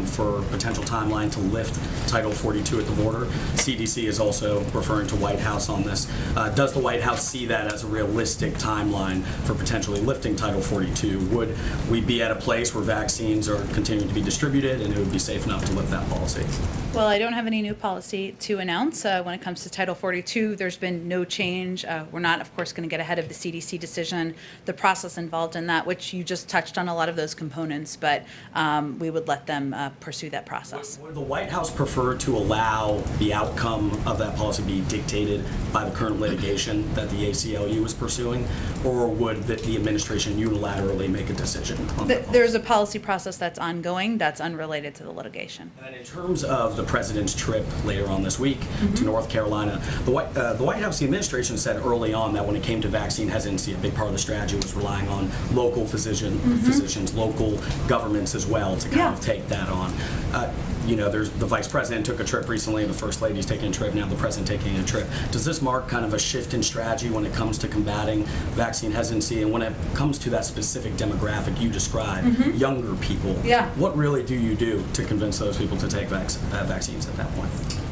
for potential timeline to lift Title 42 at the border. CDC is also referring to White House on this. Does the White House see that as a realistic timeline for potentially lifting Title 42? Would we be at a place where vaccines are continuing to be distributed and it would be safe enough to lift that policy? Well, I don't have any new policy to announce when it comes to Title 42. There's been no change. We're not, of course, going to get ahead of the CDC decision, the process involved in that, which you just touched on a lot of those components, but we would let them pursue that process. Would the White House prefer to allow the outcome of that policy be dictated by the current litigation that the ACLU is pursuing, or would the administration unilaterally make a decision on that? There's a policy process that's ongoing that's unrelated to the litigation. And in terms of the president's trip later on this week to North Carolina, the the White House, the administration said early on that when it came to vaccine hesitancy, a big part of the strategy was relying on local physicians, local governments as well to kind of take that on. There's the vice president took a trip recently, the first lady's taking a trip, now the president taking a trip. Does this mark kind of a shift in strategy when it comes to combating vaccine hesitancy, and when it comes to that specific demographic you described, younger people? Yeah. What really do you do to convince those people to take vaccines at that point?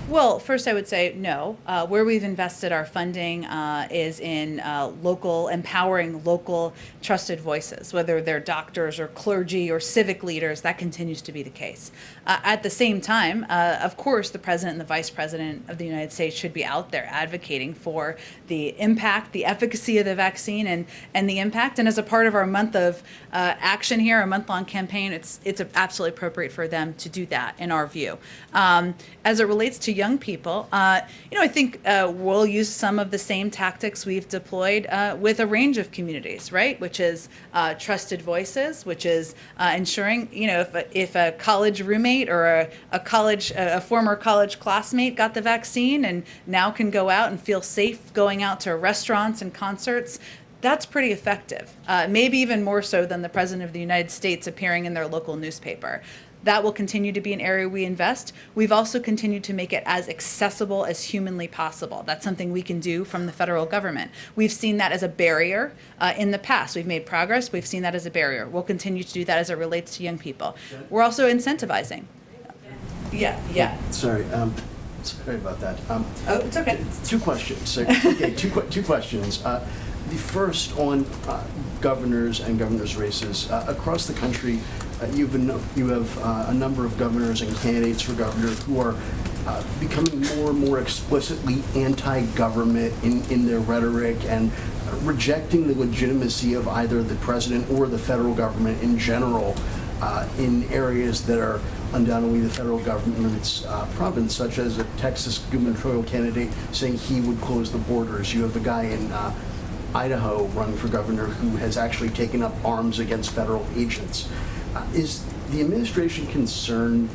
Well, first I would say no. Where we've invested our funding is in empowering local trusted voices, whether they're doctors or clergy or civic leaders. That continues to be the case. At the same time, of course, the president and the vice president of the United States should be out there advocating for the impact, the efficacy of the vaccine, and the impact. And as a part of our month of action here, a month-long campaign, it's absolutely appropriate for them to do that, in our view. As it relates to young people, I think we'll use some of the same tactics we've deployed with a range of communities, right? Which is trusted voices, which is ensuring, if a college roommate or a former college classmate got the vaccine and now can go out and feel safe going out to restaurants and concerts, that's pretty effective. Maybe even more so than the President of the United States appearing in their local newspaper. That will continue to be an area we invest. We've also continued to make it as accessible as humanly possible. That's something we can do from the federal government. We've seen that as a barrier in the past. We've made progress. We've seen that as a barrier. We'll continue to do that as it relates to young people. We're also incentivizing. Yeah. Sorry about that. It's okay. Two questions. So, two questions. The first on governors and governors' races. Across the country, you have a number of governors and candidates for governor who are becoming more and more explicitly anti-government in their rhetoric and rejecting the legitimacy of either the president or the federal government in general in areas that are undoubtedly the federal government's province, such as a Texas gubernatorial candidate saying he would close the borders. You have a guy in Idaho running for governor who has actually taken up arms against federal agents. Is the administration concerned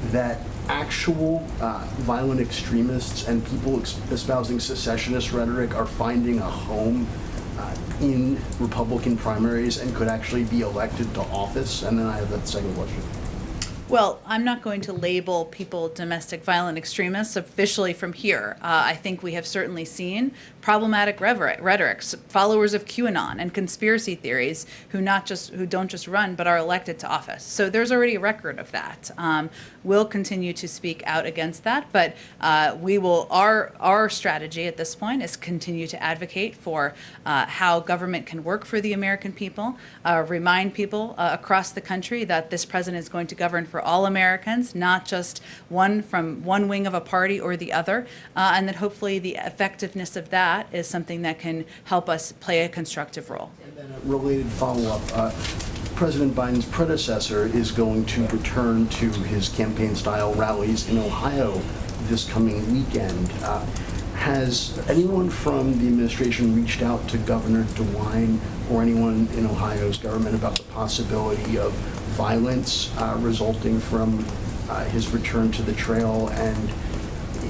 that actual violent extremists and people espousing secessionist rhetoric are finding a home in Republican primaries and could actually be elected to office? And then I have that second question. Well, I'm not going to label people domestic violent extremists officially from here. I think we have certainly seen problematic rhetoric, followers of QAnon and conspiracy theories who don't just run but are elected to office. So there's already a record of that. We'll continue to speak out against that, but we will. Our strategy at this point is continue to advocate for how government can work for the American people, remind people across the country that this president is going to govern for all Americans, not just one from one wing of a party or the other, and that hopefully the effectiveness of that is something that can help us play a constructive role. And then a related follow-up. President Biden's predecessor is going to return to his campaign-style rallies in Ohio this coming weekend. Has anyone from the administration reached out to Governor DeWine or anyone in Ohio's government about the possibility of violence resulting from his return to the trail? And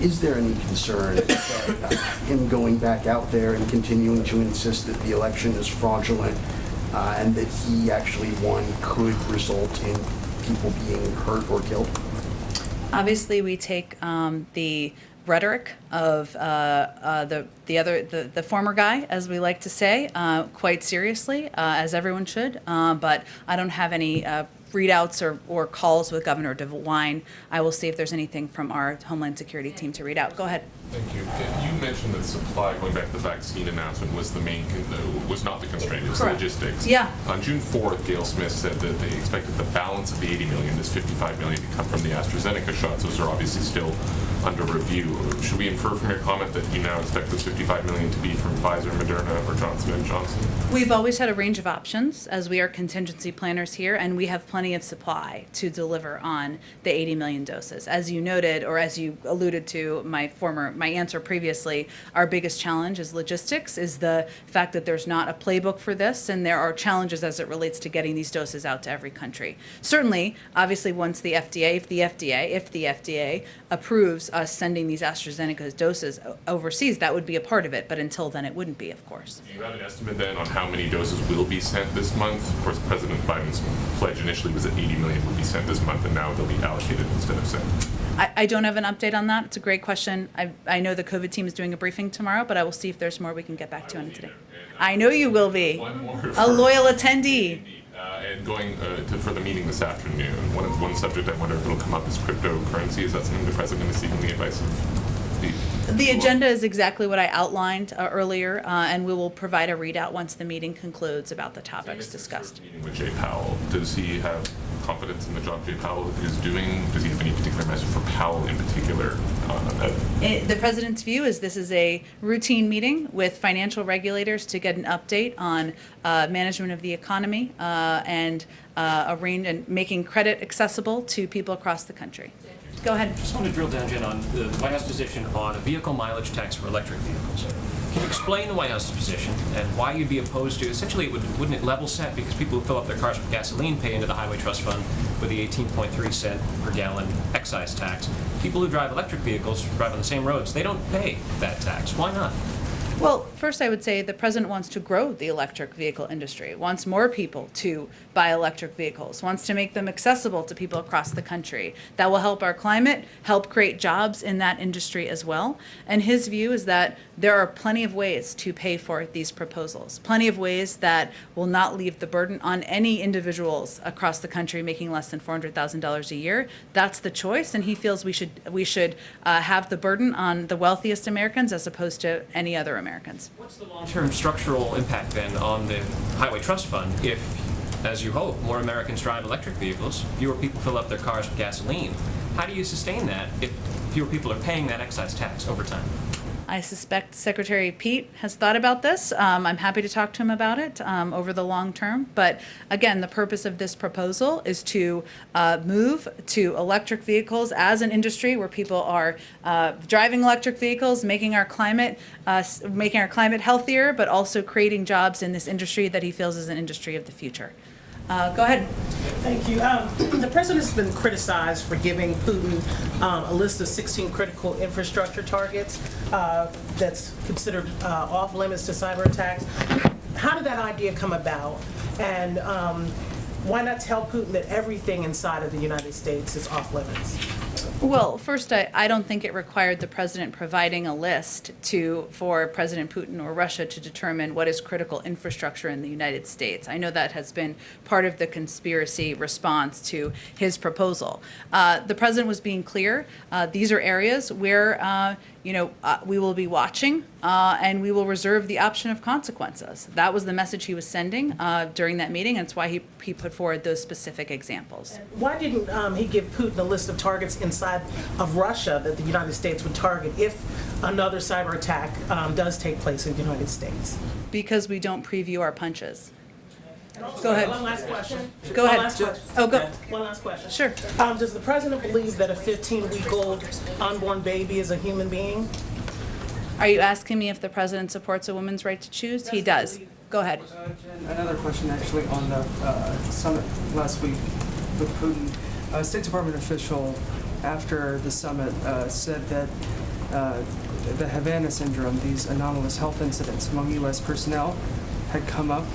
is there any concern that him going back out there and continuing to insist that the election is fraudulent and that he actually won could result in people being hurt or killed? Obviously, we take the rhetoric of the former guy, as we like to say, quite seriously, as everyone should. But I don't have any readouts or calls with Governor DeWine. I will see if there's anything from our Homeland Security team to read out. Go ahead. Thank you. You mentioned that supply, going back to the vaccine announcement, was was not the constraint, it was Correct. logistics. Yeah. On June 4th, Gail Smith said that they expected the balance of the $80 million, this $55 million, to come from the AstraZeneca shots. Those are obviously still under review. Should we infer from your comment that you now expect those $55 million to be from Pfizer, Moderna, or Johnson & Johnson? We've always had a range of options, as we are contingency planners here, and we have plenty of supply to deliver on the 80 million doses. As you noted, or as you alluded to my answer previously, our biggest challenge is logistics, is the fact that there's not a playbook for this, and there are challenges as it relates to getting these doses out to every country. Certainly, obviously, once the FDA, if the FDA approves us sending these AstraZeneca doses overseas, that would be a part of it, but until then, it wouldn't be, of course. Do you have an estimate then on how many doses will be sent this month? Of course, President Biden's pledge initially was that 80 million would be sent this month, and now they'll be allocated instead of sent. I don't have an update on that. It's a great question. I know the COVID team is doing a briefing tomorrow, but I will see if there's more we can get back to you on today. I know you will be. One more a loyal attendee. And going for the meeting this afternoon, one subject I wonder if it'll come up is cryptocurrency. Is that something the President is seeking the advice of The agenda is exactly what I outlined earlier, and we will provide a readout once the meeting concludes about the topics discussed. Meeting with Jay Powell, does he have confidence in the job Jay Powell is doing? Does he have any particular message for Powell in particular? The President's view is this is a routine meeting with financial regulators to get an update on management of the economy and making credit accessible to people across the country. Go ahead. Just want to drill down, Jen, on the White House position on a vehicle mileage tax for electric vehicles. Can you explain the White House's position and why you'd be opposed to, essentially, wouldn't it level set because people who fill up their cars with gasoline pay into the Highway Trust Fund with the 18.3 cent per gallon excise tax? People who drive electric vehicles, drive on the same roads, they don't pay that tax. Why not? Well, first I would say the President wants to grow the electric vehicle industry, wants more people to buy electric vehicles, wants to make them accessible to people across the country. That will help our climate, help create jobs in that industry as well. And his view is that there are plenty of ways to pay for these proposals, plenty of ways that will not leave the burden on any individuals across the country making less than $400,000 a year. That's the choice, and he feels we should have the burden on the wealthiest Americans as opposed to any other Americans. What's the long-term structural impact then on the Highway Trust Fund if, as you hope, more Americans drive electric vehicles, fewer people fill up their cars with gasoline? How do you sustain that if fewer people are paying that excise tax over time? I suspect Secretary Pete has thought about this. I'm happy to talk to him about it over the long term. But again, the purpose of this proposal is to move to electric vehicles as an industry where people are driving electric vehicles, making our climate healthier, but also creating jobs in this industry that he feels is an industry of the future. Go ahead. Thank you. The president has been criticized for giving Putin a list of 16 critical infrastructure targets that's considered off limits to cyber attacks. How did that idea come about? And why not tell Putin that everything inside of the United States is off limits? Well, first, I don't think it required the president providing a list for President Putin or Russia to determine what is critical infrastructure in the United States. I know that has been part of the conspiracy response to his proposal. The president was being clear. These are areas where we will be watching and we will reserve the option of consequences. That was the message he was sending during that meeting, and it's why he put forward those specific examples. Why didn't he give Putin a list of targets inside of Russia that the United States would target if another cyber attack does take place in the United States? Because we don't preview our punches. Go ahead. One last question. Go ahead. One last question. Sure. Does the president believe that a 15-week-old unborn baby is a human being? Are you asking me if the president supports a woman's right to choose? He does. Go ahead. Another question actually on the summit last week with Putin. A State Department official after the summit said that the Havana syndrome, these anomalous health incidents among U.S. personnel, had come up.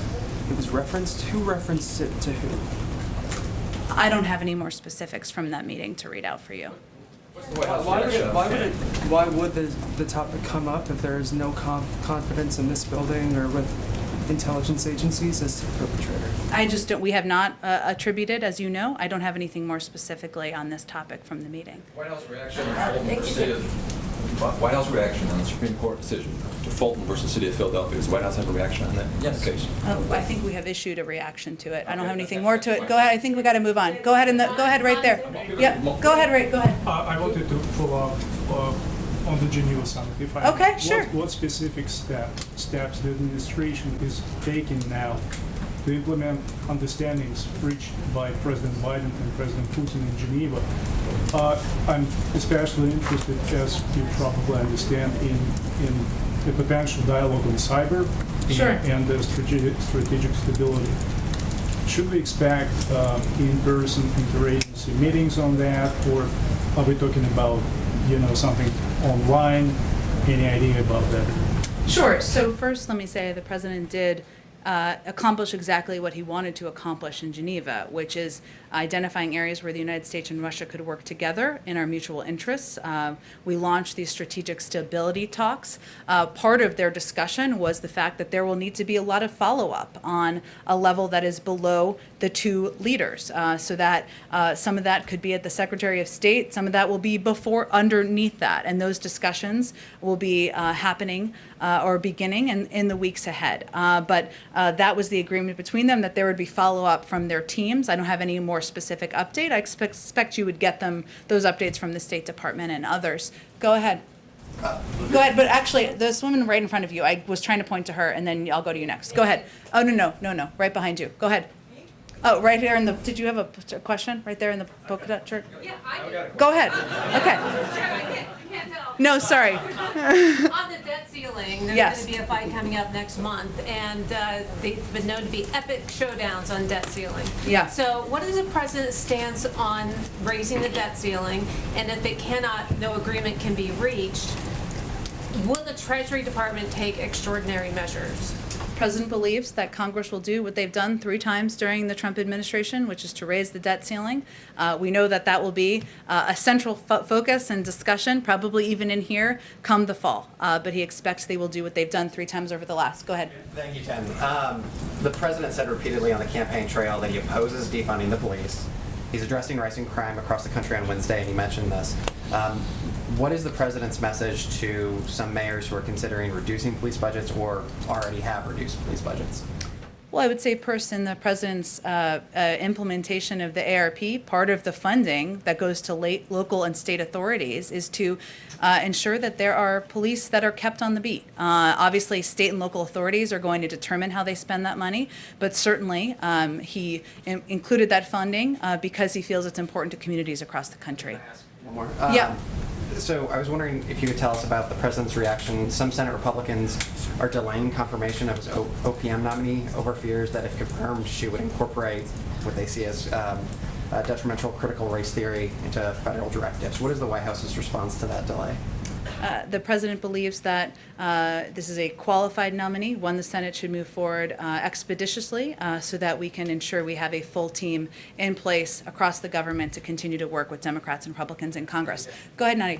It was referenced. Who referenced it to who? I don't have any more specifics from that meeting to read out for you. Why would the topic come up if there is no confidence in this building or with intelligence agencies as to the perpetrator? I just don't. We have not attributed, as you know. I don't have anything more specifically on this topic from the meeting. White House reaction on the Supreme Court decision to Fulton versus City of Philadelphia. Does the White House have a reaction on that? Yes. Case? I think we have issued a reaction to it. I don't have anything more to it. Go ahead. I think we got to move on. Go ahead go ahead right there. Yep. Go ahead. Right. Go ahead. I wanted to follow up on the Geneva summit. If I okay. Sure. What specific steps the administration is taking now to implement understandings reached by President Biden and President Putin in Geneva. I'm especially interested, as you probably understand, in the potential dialogue on cyber and the strategic stability. Should we expect in-person interagency meetings on that, or are we talking about, something online? Any idea about that? Sure. So first, let me say the president did accomplish exactly what he wanted to accomplish in Geneva, which is identifying areas where the United States and Russia could work together in our mutual interests. We launched these strategic stability talks. Part of their discussion was the fact that there will need to be a lot of follow-up on a level that is below the two leaders, so that some of that could be at the Secretary of State, some of that will be underneath that, and those discussions will be happening or beginning in the weeks ahead. But that was the agreement between them, that there would be follow-up from their teams. I don't have any more specific update. I expect you would get those updates from the State Department and others. Go ahead. Go ahead, but actually, this woman right in front of you, I was trying to point to her, and then I'll go to you next. Go ahead. Oh, no, right behind you. Go ahead. Oh, right here did you have a question? Right there in the polka dot shirt? Yeah, I did. Go ahead. Okay. I can't tell. No, sorry. On the debt ceiling, there's Yes. going to be a fight coming up next month, and they've been known to be epic showdowns on debt ceiling. Yeah. So what is the president's stance on raising the debt ceiling, and if no agreement can be reached, will the Treasury Department take extraordinary measures? The president believes that Congress will do what they've done 3 times during the Trump administration, which is to raise the debt ceiling. We know that will be a central focus and discussion, probably even in here, come the fall. But he expects they will do what they've done 3 times over the last. Go ahead. Thank you, Jen. The president said repeatedly on the campaign trail that he opposes defunding the police. He's addressing rising crime across the country on Wednesday, and he mentioned this. What is the president's message to some mayors who are considering reducing police budgets or already have reduced police budgets? Well, I would say first, in the president's implementation of the ARP, part of the funding that goes to local and state authorities is to ensure that there are police that are kept on the beat. Obviously, state and local authorities are going to determine how they spend that money, but certainly he included that funding because he feels it's important to communities across the country. Can I ask one more? Yeah. So I was wondering if you could tell us about the president's reaction. Some Senate Republicans are delaying confirmation of his OPM nominee over fears that if confirmed, she would incorporate what they see as detrimental critical race theory into federal directives. What is the White House's response to that delay? The president believes that this is a qualified nominee, one the Senate should move forward expeditiously so that we can ensure we have a full team in place across the government to continue to work with Democrats and Republicans in Congress. Go ahead, Nani.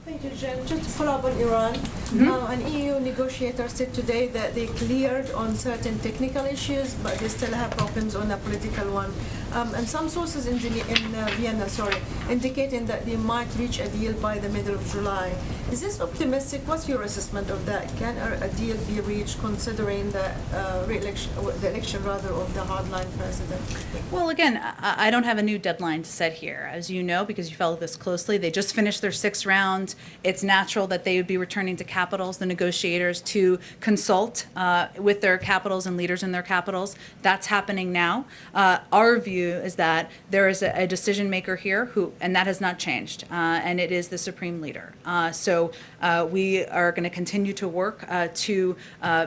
Thank you, Jen. Just to follow up on Iran, an EU negotiator said today that they cleared on certain technical issues, but they still have problems on a political one. And some sources in Vienna, indicating that they might reach a deal by the middle of July. Is this optimistic? What's your assessment of that? Can a deal be reached considering the election of the hardline president? Well, again, I don't have a new deadline to set here. As you know, because you follow this closely, they just finished their 6th round. It's natural that they would be returning to capitals, the negotiators, to consult with their capitals and leaders in their capitals. That's happening now. Our view is that there is a decision maker here and that has not changed, and it is the supreme leader. So we are going to continue to work to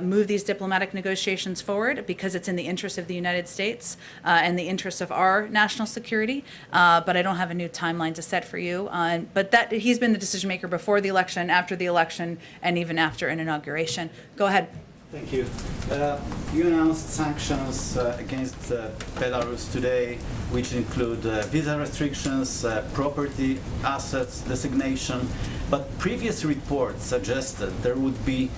move these diplomatic negotiations forward because it's in the interest of the United States and the interest of our national security. But I don't have a new timeline to set for you. But that he's been the decision maker before the election, after the election, and even after an inauguration. Go ahead. Thank you. You announced sanctions against Belarus today, which include visa restrictions, property, assets designation, but previous reports suggested there would be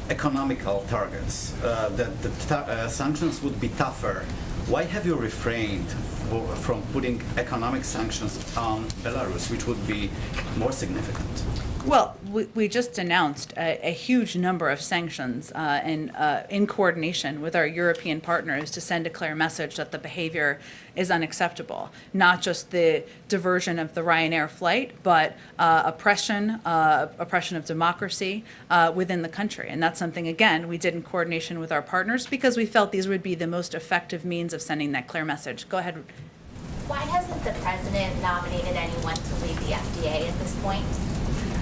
economical targets, that the sanctions would be tougher. Why have you refrained from putting economic sanctions on Belarus, which would be more significant? Well, we just announced a huge number of sanctions in coordination with our European partners to send a clear message that the behavior is unacceptable. Not just the diversion of the Ryanair flight, but oppression of democracy within the country. And that's something, again, we did in coordination with our partners because we felt these would be the most effective means of sending that clear message. Go ahead. Why hasn't the president nominated anyone to lead the FDA at this point?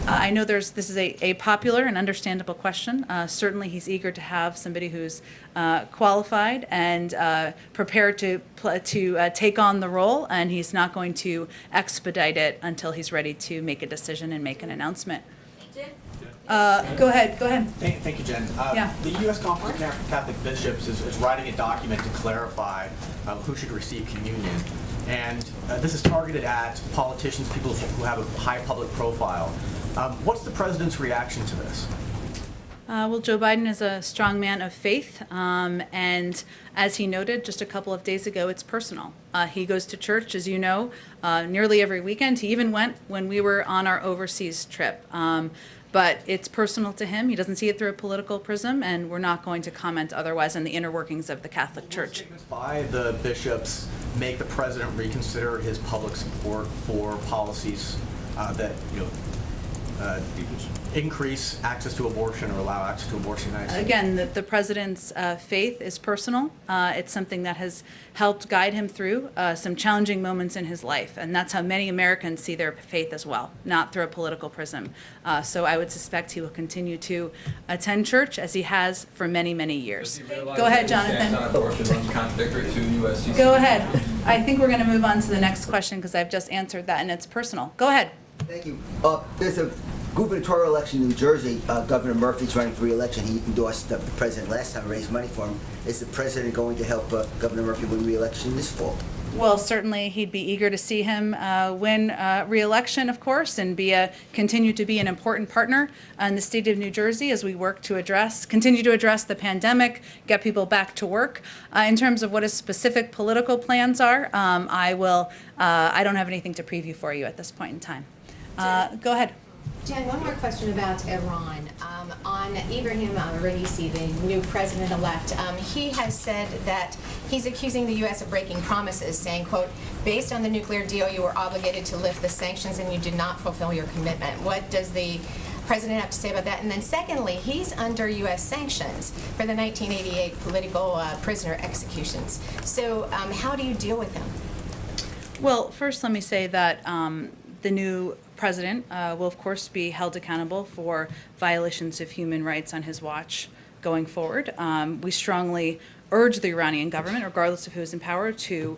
I know this is a popular and understandable question. Certainly, he's eager to have somebody who's qualified and prepared to take on the role, and he's not going to expedite it until he's ready to make a decision and make an announcement. Go ahead. Thank you, Jen. Yeah. The U.S. Conference of Catholic Bishops is writing a document to clarify who should receive communion. And this is targeted at politicians, people who have a high public profile. What's the president's reaction to this? Well, Joe Biden is a strong man of faith, and as he noted just a couple of days ago, it's personal. He goes to church, as you know, nearly every weekend. He even went when we were on our overseas trip. But it's personal to him. He doesn't see it through a political prism, and we're not going to comment otherwise on the inner workings of the Catholic Church. Statements by the bishops make the president reconsider his public support for policies that increase access to abortion or allow access to abortion in the United States. Again, the president's faith is personal. It's something that has helped guide him through some challenging moments in his life, and that's how many Americans see their faith as well, not through a political prism. So I would suspect he will continue to attend church as he has for many, many years. Go ahead, Jonathan. Contradictory to U.S. Go ahead. I think we're going to move on to the next question because I've just answered that, and it's personal. Go ahead. Thank you. There's a gubernatorial election in New Jersey. Governor Murphy's running for re-election. He endorsed the president last time, raised money for him. Is the president going to help Governor Murphy win re-election this fall? Well, certainly he'd be eager to see him win re-election, of course, and continue to be an important partner in the state of New Jersey as we work to continue to address the pandemic, get people back to work. In terms of what his specific political plans are, I don't have anything to preview for you at this point in time. Go ahead. Jen, one more question about Iran. On Ibrahim Raisi, the new president-elect, he has said that he's accusing the U.S. of breaking promises, saying, quote, based on the nuclear deal, you were obligated to lift the sanctions and you did not fulfill your commitment. What does the president have to say about that? And then secondly, he's under U.S. sanctions for the 1988 political prisoner executions. So how do you deal with him? Well, first let me say that the new president will, of course, be held accountable for violations of human rights on his watch going forward. We strongly urge the Iranian government, regardless of who is in power, to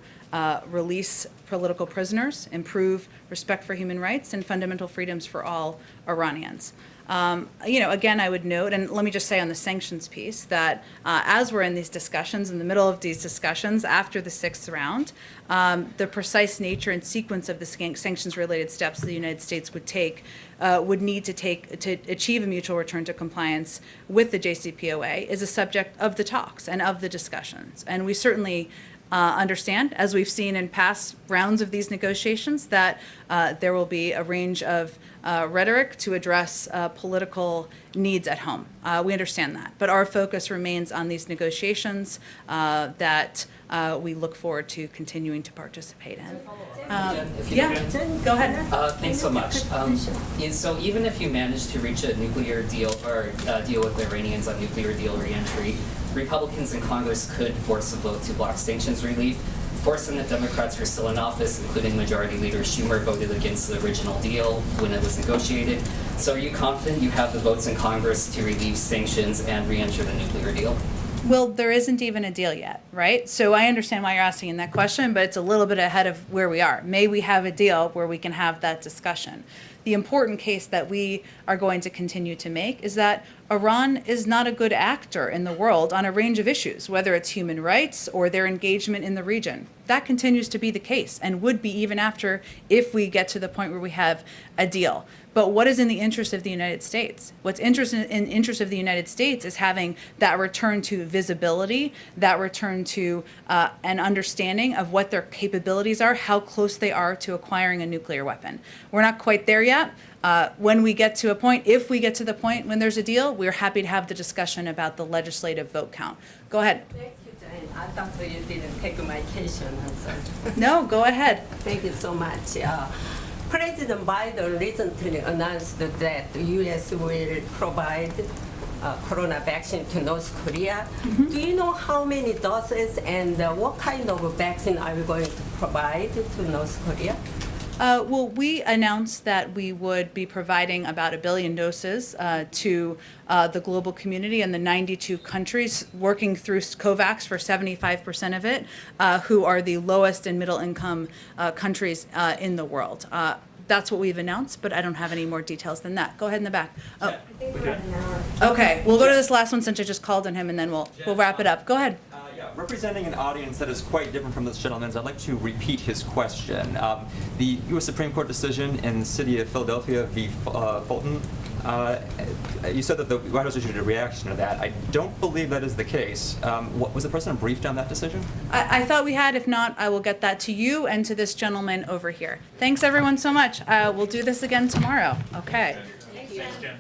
release political prisoners, improve respect for human rights and fundamental freedoms for all Iranians. Again, I would note, and let me just say on the sanctions piece, that as we're in these discussions, in the middle of these discussions after the sixth round, the precise nature and sequence of the sanctions-related steps the United States would need to take to achieve a mutual return to compliance with the JCPOA is a subject of the talks and of the discussions. And we certainly understand, as we've seen in past rounds of these negotiations, that there will be a range of rhetoric to address political needs at home. We understand that. But our focus remains on these negotiations that we look forward to continuing to participate in. Go ahead. Thanks so much. So even if you manage to reach a nuclear deal or deal with the Iranians on nuclear deal reentry, Republicans in Congress could force a vote to block sanctions relief. 4 Senate Democrats who are still in office, including Majority Leader Schumer, voted against the original deal when it was negotiated. So are you confident you have the votes in Congress to relieve sanctions and re-enter the nuclear deal? Well, there isn't even a deal yet, right? So I understand why you're asking that question, but it's a little bit ahead of where we are. May we have a deal where we can have that discussion? The important case that we are going to continue to make is that Iran is not a good actor in the world on a range of issues, whether it's human rights or their engagement in the region. That continues to be the case and would be even after if we get to the point where we have a deal. But what is in the interest of the United States? What's in interest of the United States is having that return to visibility, that return to an understanding of what their capabilities are, how close they are to acquiring a nuclear weapon. We're not quite there yet. When we get to a point, if we get to the point when there's a deal, we're happy to have the discussion about the legislative vote count. Go ahead. Thank you, Jane. I thought you didn't take my question. I'm sorry. No, go ahead. Thank you so much. President Biden recently announced that the U.S. will provide corona vaccine to North Korea. Do you know how many doses and what kind of vaccine are we going to provide to North Korea? Well, we announced that we would be providing about 1 billion doses to the global community and the 92 countries working through COVAX for 75% of it, who are the lowest and middle income countries in the world. That's what we've announced, but I don't have any more details than that. Go ahead in the back. Oh. I think we're at an hour. Okay, we'll go to this last one since I just called on him, and then we'll wrap it up. Go ahead. Representing an audience that is quite different from this gentleman's, I'd like to repeat his question. The U.S. Supreme Court decision in the city of Philadelphia v. Fulton, you said that the White House issued a reaction to that. I don't believe that is the case. Was the president briefed on that decision? I thought we had. If not, I will get that to you and to this gentleman over here. Thanks, everyone, so much. We'll do this again tomorrow. Okay. Thank you.